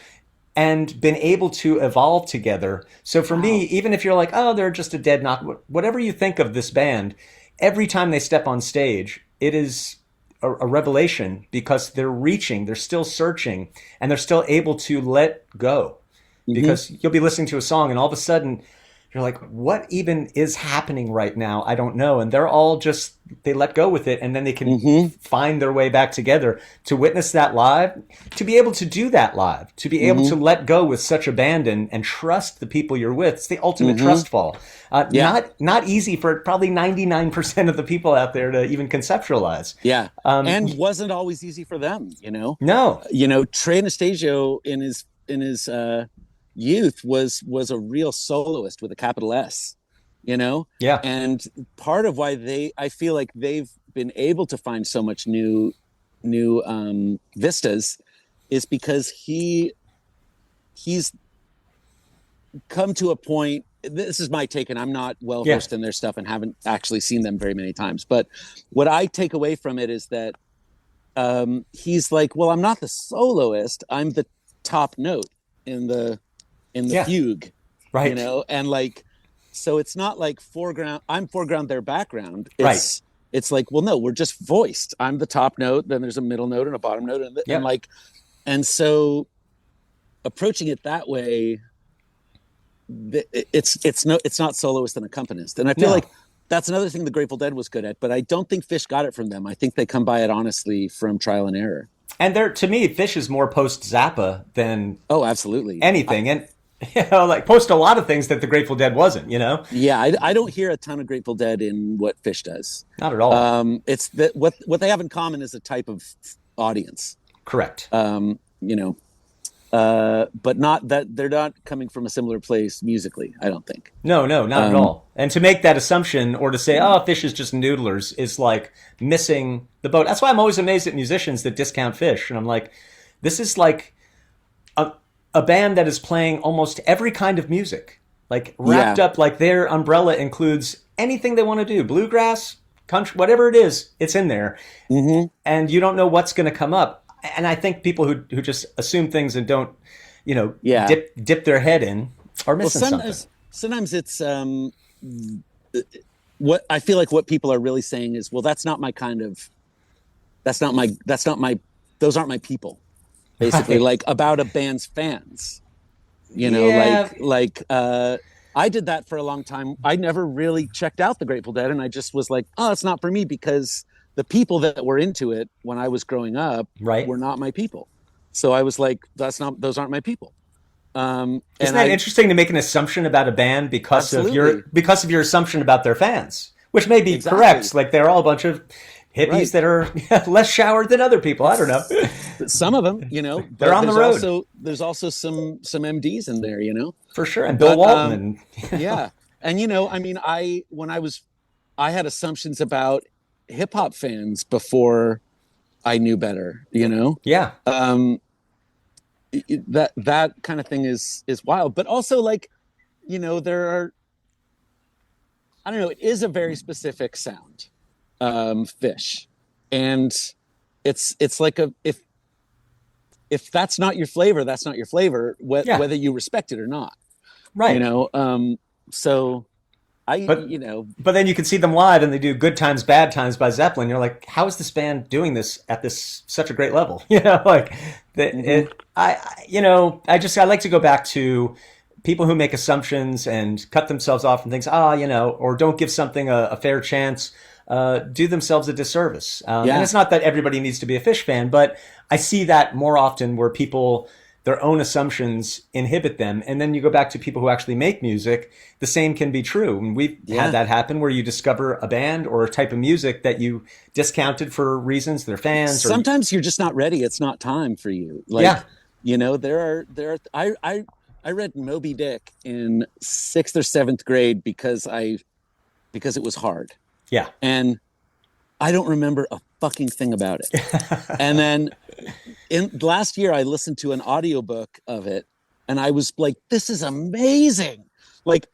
[SPEAKER 1] and been able to evolve together. So for me, even if you're like, oh, they're just a dead knock, whatever you think of this band, every time they step on stage, it is a revelation, because they're still searching, and they're still able to let go. Because you'll be listening to a song and all of a sudden you're like, what even is happening right now? I don't know. And they're all just, they let go with it, and then they can find their way back together. To witness that live, to be able to do that live, to be able to let go with such abandon and trust the people you're with. It's the ultimate trust fall. Not easy for probably 99% of the people out there to even conceptualize.
[SPEAKER 2] Yeah. And wasn't always easy for them,
[SPEAKER 1] No.
[SPEAKER 2] Trey Anastasio in his youth was a real soloist with a capital S,
[SPEAKER 1] Yeah.
[SPEAKER 2] And part of why I feel like they've been able to find so much new vistas is because he's come to a point. This is my take, and I'm not well versed in their stuff and haven't actually seen them very many times, but what I take away from it is that he's like, well, I'm not the soloist, I'm the top note in the fugue,
[SPEAKER 1] right?
[SPEAKER 2] And like, so it's not like I'm foreground, their background. It's like, well, no, we're just voiced. I'm the top note, then there's a middle note and a bottom note, and so approaching it that way, it's not soloist and accompanist. And I feel like that's another thing the Grateful Dead was good at, but I don't think Fish got it from them. I think they come by it honestly from trial and error.
[SPEAKER 1] And to me, Fish is more post Zappa than
[SPEAKER 2] absolutely
[SPEAKER 1] anything. And like post a lot of things that the Grateful Dead wasn't.
[SPEAKER 2] Yeah, I don't hear a ton of Grateful Dead in what Fish does.
[SPEAKER 1] Not at all.
[SPEAKER 2] It's that what they have in common is a type of audience.
[SPEAKER 1] Correct.
[SPEAKER 2] But not that they're not coming from a similar place musically, I don't think.
[SPEAKER 1] No, not at all. And to make that assumption or to say, oh, Fish is just noodlers is like missing the boat. That's why I'm always amazed at musicians that discount Fish. And I'm like, this is like a band that is playing almost every kind of music, like wrapped up, like their umbrella includes anything they want to do. Bluegrass, country, whatever it is, it's in there. And you don't know what's going to come up. And I think people who just assume things and don't, dip their head in are missing something.
[SPEAKER 2] Sometimes it's what I feel like what people are really saying is, well, those aren't my people, basically, right. Like about a band's fans, I did that for a long time. I never really checked out the Grateful Dead, and I just was like, oh, it's not for me because the people that were into it when I was growing up
[SPEAKER 1] Right.
[SPEAKER 2] were not my people. So I was like, those aren't my people.
[SPEAKER 1] Isn't
[SPEAKER 2] And
[SPEAKER 1] that
[SPEAKER 2] I
[SPEAKER 1] interesting to make an assumption about a band
[SPEAKER 2] absolutely,
[SPEAKER 1] because of your assumption about their fans, which may be
[SPEAKER 2] exactly
[SPEAKER 1] correct. Like they're all a bunch of hippies
[SPEAKER 2] right.
[SPEAKER 1] that are less showered than other people. I don't know.
[SPEAKER 2] It's some of them,
[SPEAKER 1] They're
[SPEAKER 2] but
[SPEAKER 1] on the road
[SPEAKER 2] there's also some MDs in there,
[SPEAKER 1] for sure. And Bill
[SPEAKER 2] But
[SPEAKER 1] Walton and
[SPEAKER 2] yeah, and I mean, I had assumptions about hip hop fans before I knew better.
[SPEAKER 1] yeah,
[SPEAKER 2] Um, that kind of thing is wild, but also like, there are, I don't know, it is a very specific sound, fish, and it's like if that's not your flavor, that's not your flavor,
[SPEAKER 1] yeah,
[SPEAKER 2] whether you respect it or not. you
[SPEAKER 1] right.
[SPEAKER 2] know so I
[SPEAKER 1] But but then you can see them live and they do Good Times Bad Times by Zeppelin. You're like, how is this band doing this at this such a great level? Like
[SPEAKER 2] mhm,
[SPEAKER 1] I like to go back to people who make assumptions and cut themselves off from things, or don't give something a fair chance, do themselves a disservice. And
[SPEAKER 2] yeah,
[SPEAKER 1] it's not that everybody needs to be a Fish fan, but I see that more often where people, their own assumptions inhibit them. And then you go back to people who actually make music, the same can be true. And we've had
[SPEAKER 2] yeah.
[SPEAKER 1] that happen where you discover a band or a type of music that you discounted for reasons, they're fans or,
[SPEAKER 2] Sometimes you're just not ready. It's not time for you.
[SPEAKER 1] yeah,
[SPEAKER 2] Like, there are I read Moby Dick in 6th or 7th grade because it was hard.
[SPEAKER 1] yeah.
[SPEAKER 2] And I don't remember a fucking thing about it. And then in last year I listened to an audiobook of it and I was like, this is amazing. Like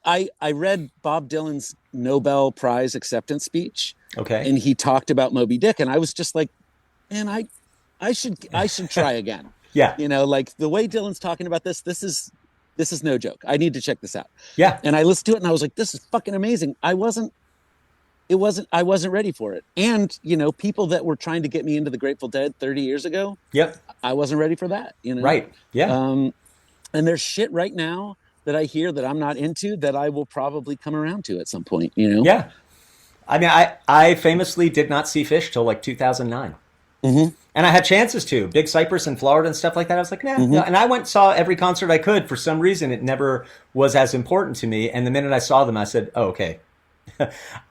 [SPEAKER 2] I read Bob Dylan's Nobel Prize acceptance speech
[SPEAKER 1] Okay.
[SPEAKER 2] and he talked about Moby Dick and I was just like, man, I should try again.
[SPEAKER 1] Yeah.
[SPEAKER 2] Like the way Dylan's talking about this is no joke. I need to check this out.
[SPEAKER 1] Yeah.
[SPEAKER 2] And I listened to it and I was like, this is fucking amazing. I wasn't ready for it. And, people that were trying to get me into the Grateful Dead 30 years ago,
[SPEAKER 1] Yep.
[SPEAKER 2] I wasn't ready for that,
[SPEAKER 1] Right. Yeah.
[SPEAKER 2] Um, and there's shit right now that I hear that I'm not into that I will probably come around to at some point.
[SPEAKER 1] Yeah. I mean, I famously did not see Fish till like 2009.
[SPEAKER 2] Mm-hmm.
[SPEAKER 1] And I had chances to. Big Cypress in Florida and stuff like that. I was like, nah. No.
[SPEAKER 2] Mm-hmm.
[SPEAKER 1] And I went and saw every concert I could. For some reason, it never was as important to me. And the minute I saw them, I said, oh, okay.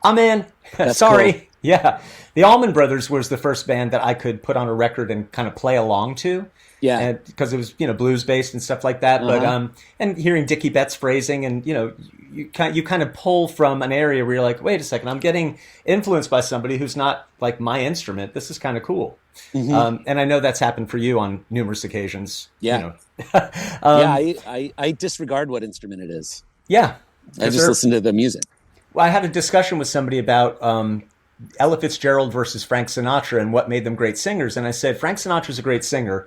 [SPEAKER 1] I'm in.
[SPEAKER 2] That's
[SPEAKER 1] Sorry.
[SPEAKER 2] cool.
[SPEAKER 1] Yeah. The Allman Brothers was the first band that I could put on a record and kind of play along to.
[SPEAKER 2] Yeah.
[SPEAKER 1] And because it was, blues based and stuff like that. But,
[SPEAKER 2] Uh-huh.
[SPEAKER 1] and hearing Dickie Betts phrasing and, you kind of pull from an area where you're like, wait a second, I'm getting influenced by somebody who's not like my instrument. This is kind of cool.
[SPEAKER 2] Mm-hmm.
[SPEAKER 1] And I know that's happened for you on numerous occasions.
[SPEAKER 2] Yeah.
[SPEAKER 1] Um,
[SPEAKER 2] Yeah. I disregard what instrument it is.
[SPEAKER 1] yeah.
[SPEAKER 2] I just listen to the music.
[SPEAKER 1] Well, I had a discussion with somebody about Ella Fitzgerald versus Frank Sinatra and what made them great singers. And I said, Frank Sinatra's a great singer,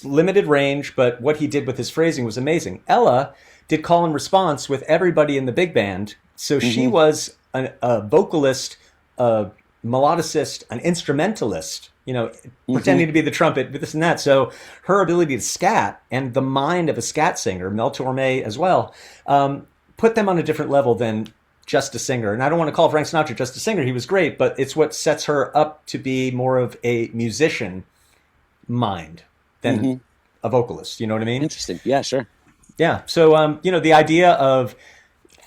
[SPEAKER 1] limited range, but what he did with his phrasing was amazing. Ella did call and response with everybody in the big band. So she
[SPEAKER 2] Mm-hmm.
[SPEAKER 1] was a vocalist, a melodicist, an instrumentalist, pretending to be the trumpet, this and that. So her ability to scat and the mind of a scat singer, Mel Torme as well, put them on a different level than just a singer. And I don't want to call Frank Sinatra just a singer. He was great, but it's what sets her up to be more of a musician mind than
[SPEAKER 2] Mm-hmm.
[SPEAKER 1] a vocalist. You know what I mean?
[SPEAKER 2] Interesting. Yeah, sure.
[SPEAKER 1] Yeah. So, the idea of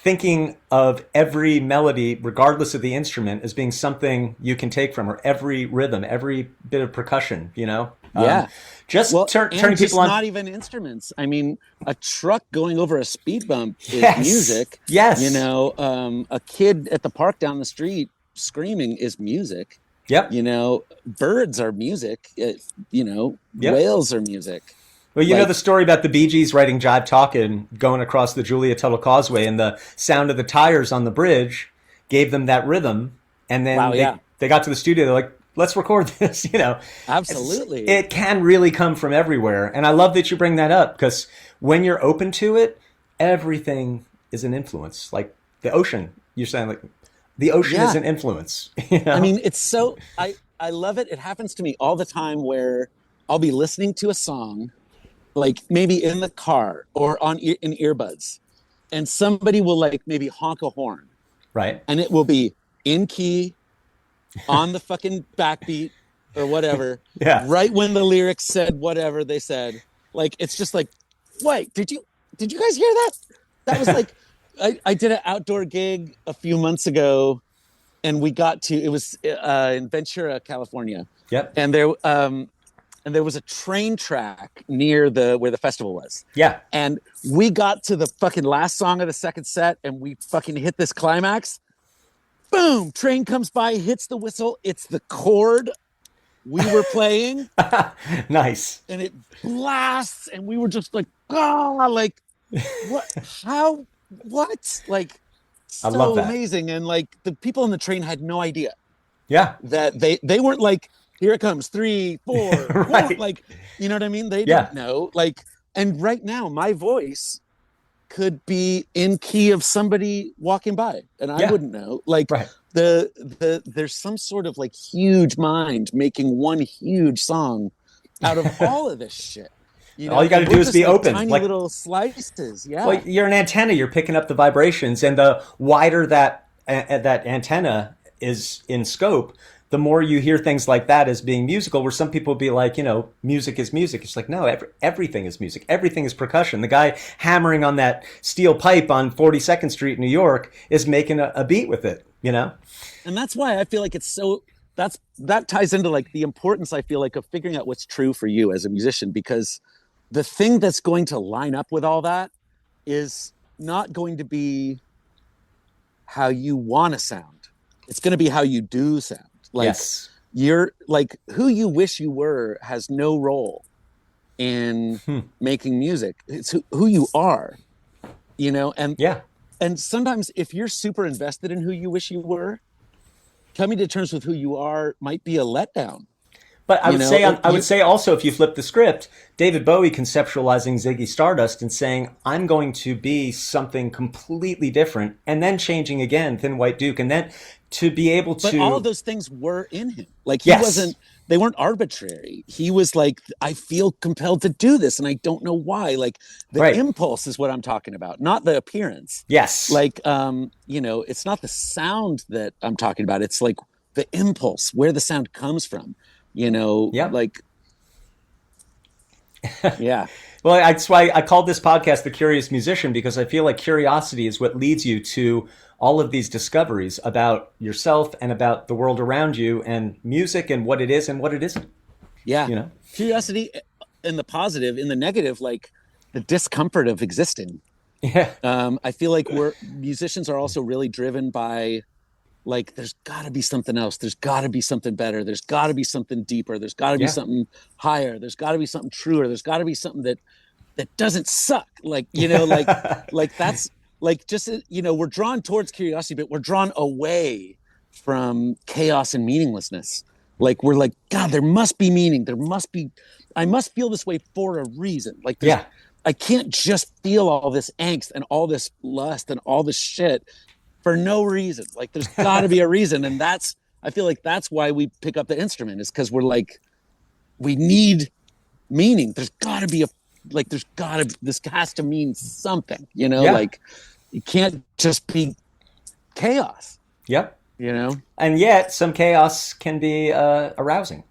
[SPEAKER 1] thinking of every melody, regardless of the instrument, as being something you can take from, or every rhythm, every bit of percussion,
[SPEAKER 2] Yeah.
[SPEAKER 1] just
[SPEAKER 2] Well,
[SPEAKER 1] turning
[SPEAKER 2] and just
[SPEAKER 1] people on.
[SPEAKER 2] not even instruments. I mean, a truck going over a speed bump is
[SPEAKER 1] Yes.
[SPEAKER 2] music.
[SPEAKER 1] Yes.
[SPEAKER 2] A kid at the park down the street screaming is music.
[SPEAKER 1] Yep.
[SPEAKER 2] Birds are music.
[SPEAKER 1] Yep.
[SPEAKER 2] Whales are music.
[SPEAKER 1] Well, you know
[SPEAKER 2] Like-
[SPEAKER 1] the story about the Bee Gees writing Jive Talkin' going across the Julia Tuttle Causeway, and the sound of the tires on the bridge gave them that rhythm. And then
[SPEAKER 2] Wow, yeah.
[SPEAKER 1] they got to the studio, they're like, let's record this,
[SPEAKER 2] Absolutely.
[SPEAKER 1] It can really come from everywhere. And I love that you bring that up, because when you're open to it, everything is an influence. Like the ocean, you're saying, like, the ocean
[SPEAKER 2] Yeah.
[SPEAKER 1] is an influence.
[SPEAKER 2] I mean, it's so I love it. It happens to me all the time where I'll be listening to a song, like maybe in the car or in earbuds, and somebody will like maybe honk a horn,
[SPEAKER 1] Right.
[SPEAKER 2] and it will be in key, on the fucking backbeat or whatever,
[SPEAKER 1] Yeah.
[SPEAKER 2] right when the lyrics said whatever they said. Like, it's just like, wait, did you guys hear that? That was like, I did an outdoor gig a few months ago, and we got to, it was in Ventura, California.
[SPEAKER 1] Yep.
[SPEAKER 2] And there was a train track near the where the festival was.
[SPEAKER 1] Yeah.
[SPEAKER 2] And we got to the fucking last song of the second set, and we fucking hit this climax. Boom! Train comes by, hits the whistle. It's the chord we were playing,
[SPEAKER 1] Nice.
[SPEAKER 2] and it blasts, and we were just like, oh, like what? How? What? Like,
[SPEAKER 1] I love
[SPEAKER 2] so
[SPEAKER 1] that.
[SPEAKER 2] amazing. And like the people on the train had no idea
[SPEAKER 1] Yeah.
[SPEAKER 2] that they weren't like, here it comes, 3, 4,
[SPEAKER 1] Right.
[SPEAKER 2] like, you know what I mean? They
[SPEAKER 1] Yeah.
[SPEAKER 2] didn't know. Like, and right now my voice could be in key of somebody walking by, and I
[SPEAKER 1] Yeah.
[SPEAKER 2] wouldn't know. Like,
[SPEAKER 1] Right.
[SPEAKER 2] there's some sort of like huge mind making one huge song out of all of this shit. You
[SPEAKER 1] All
[SPEAKER 2] know,
[SPEAKER 1] you got to
[SPEAKER 2] and
[SPEAKER 1] do
[SPEAKER 2] we're
[SPEAKER 1] is
[SPEAKER 2] just
[SPEAKER 1] be
[SPEAKER 2] like
[SPEAKER 1] open.
[SPEAKER 2] tiny
[SPEAKER 1] Like,
[SPEAKER 2] little slices.
[SPEAKER 1] well,
[SPEAKER 2] Yeah.
[SPEAKER 1] you're an antenna. You're picking up the vibrations, and the wider that antenna is in scope, the more you hear things like that as being musical. Where some people be like, music is music. It's like, no, everything is music. Everything is percussion. The guy hammering on that steel pipe on 42nd Street in New York is making a beat with it.
[SPEAKER 2] And that's why I feel like it's so, that ties into like the importance, I feel like, of figuring out what's true for you as a musician, because the thing that's going to line up with all that is not going to be how you want to sound. It's going to be how you do sound. Like,
[SPEAKER 1] Yes.
[SPEAKER 2] you're like, who you wish you were has no role in making music. It's who you are, and
[SPEAKER 1] Yeah.
[SPEAKER 2] sometimes if you're super invested in who you wish you were, coming to terms with who you are might be a letdown.
[SPEAKER 1] But I
[SPEAKER 2] You
[SPEAKER 1] would
[SPEAKER 2] know,
[SPEAKER 1] say I would say also, if you flip the script, David Bowie conceptualizing Ziggy Stardust and saying, "I'm going to be something completely different," and then changing again, Thin White Duke, and then to be able
[SPEAKER 2] but all of
[SPEAKER 1] to,
[SPEAKER 2] those things were in him. Like, he
[SPEAKER 1] yes,
[SPEAKER 2] wasn't, they weren't arbitrary. He was like, I feel compelled to do this and I don't know why. Like, the
[SPEAKER 1] right,
[SPEAKER 2] impulse is what I'm talking about, not the appearance.
[SPEAKER 1] yes,
[SPEAKER 2] Like, it's not the sound that I'm talking about. It's like the impulse, where the sound comes from,
[SPEAKER 1] yep.
[SPEAKER 2] like, yeah.
[SPEAKER 1] Well, that's why I called this podcast "The Curious Musician," because I feel like curiosity is what leads you to all of these discoveries about yourself and about the world around you, and music and what it is and what it isn't.
[SPEAKER 2] Yeah.
[SPEAKER 1] You know?
[SPEAKER 2] Curiosity in the positive, in the negative, like the discomfort of existing.
[SPEAKER 1] Yeah.
[SPEAKER 2] I feel like musicians are also really driven by, like, there's got to be something else. There's got to be something better. There's got to be something deeper. There's got to be
[SPEAKER 1] Yeah.
[SPEAKER 2] something higher. There's got to be something truer. There's got to be something that doesn't suck. Like, like that's like, just, we're drawn towards curiosity, but we're drawn away from chaos and meaninglessness. Like, we're like, God, there must be meaning. I must feel this way for a reason. Like,
[SPEAKER 1] Yeah.
[SPEAKER 2] I can't just feel all this angst and all this lust and all this shit for no reason. Like, there's got to be a reason. And I feel like that's why we pick up the instrument, is because we're like, we need meaning. This has to mean something,
[SPEAKER 1] Yeah.
[SPEAKER 2] like, it can't just be chaos,
[SPEAKER 1] Yep. And yet, some chaos can be arousing.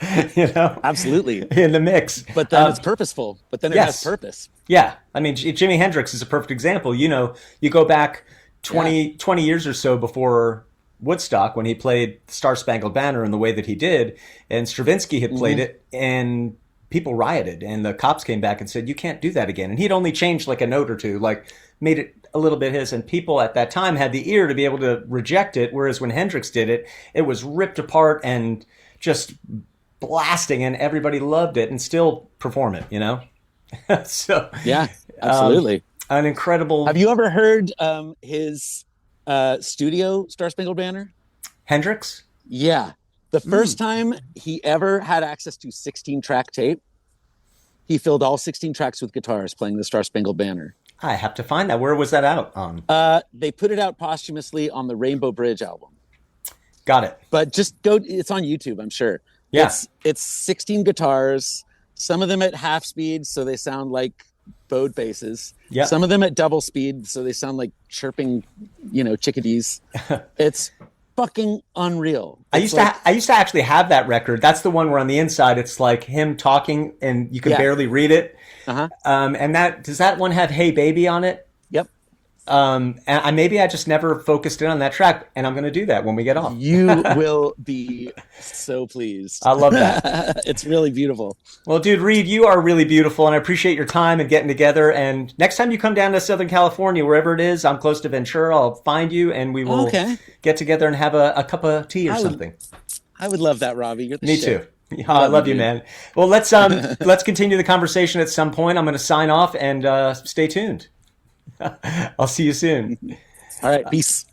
[SPEAKER 2] Absolutely.
[SPEAKER 1] In the mix.
[SPEAKER 2] But then it's purposeful. But then it has purpose.
[SPEAKER 1] Yeah. I mean, Jimi Hendrix is a perfect example. You go back 20 years or so before Woodstock, when he played Star Spangled Banner in the way that he did, and Stravinsky had played it, and people rioted, and the cops came back and said, "You can't do that again." And he'd only changed like a note or two, like made it a little bit his, and people at that time had the ear to be able to reject it, whereas when Hendrix did it, it was ripped apart and just blasting, and everybody loved it and still perform it. So
[SPEAKER 2] Yeah, absolutely.
[SPEAKER 1] an incredible.
[SPEAKER 2] Have you ever heard his studio Star Spangled Banner?
[SPEAKER 1] Hendrix?
[SPEAKER 2] Yeah. The first time he ever had access to 16-track tape, he filled all 16 tracks with guitars playing the Star Spangled Banner.
[SPEAKER 1] I have to find that. Where was that out on?
[SPEAKER 2] They put it out posthumously on the Rainbow Bridge album.
[SPEAKER 1] Got it.
[SPEAKER 2] But just go, it's on YouTube, I'm sure.
[SPEAKER 1] Yeah.
[SPEAKER 2] It's 16 guitars, some of them at half speed, so they sound like bowed basses.
[SPEAKER 1] Yeah.
[SPEAKER 2] Some of them at double speed, so they sound like chirping, chickadees. It's fucking unreal. It's like,
[SPEAKER 1] I used to actually have that record. That's the one where on the inside it's like him talking and you can
[SPEAKER 2] yeah,
[SPEAKER 1] barely read it.
[SPEAKER 2] uh-huh.
[SPEAKER 1] And that does that one have "Hey Baby" on it?
[SPEAKER 2] Yep.
[SPEAKER 1] And maybe I just never focused in on that track, and I'm going to do that when we get off.
[SPEAKER 2] You will be so pleased.
[SPEAKER 1] I love that.
[SPEAKER 2] It's really beautiful.
[SPEAKER 1] Well, dude, Reed, you are really beautiful, and I appreciate your time and getting together. And next time you come down to Southern California, wherever it is, I'm close to Ventura. I'll find you, and we will
[SPEAKER 2] Okay.
[SPEAKER 1] get together and have a cup of tea or
[SPEAKER 2] I would,
[SPEAKER 1] something.
[SPEAKER 2] I would love that, Robbie. You're the
[SPEAKER 1] Me
[SPEAKER 2] shit.
[SPEAKER 1] too. Yeah, I love you,
[SPEAKER 2] dude.
[SPEAKER 1] man. Well, let's continue the conversation at some point. I'm going to sign off and stay tuned. I'll see you soon.
[SPEAKER 2] All right. Peace.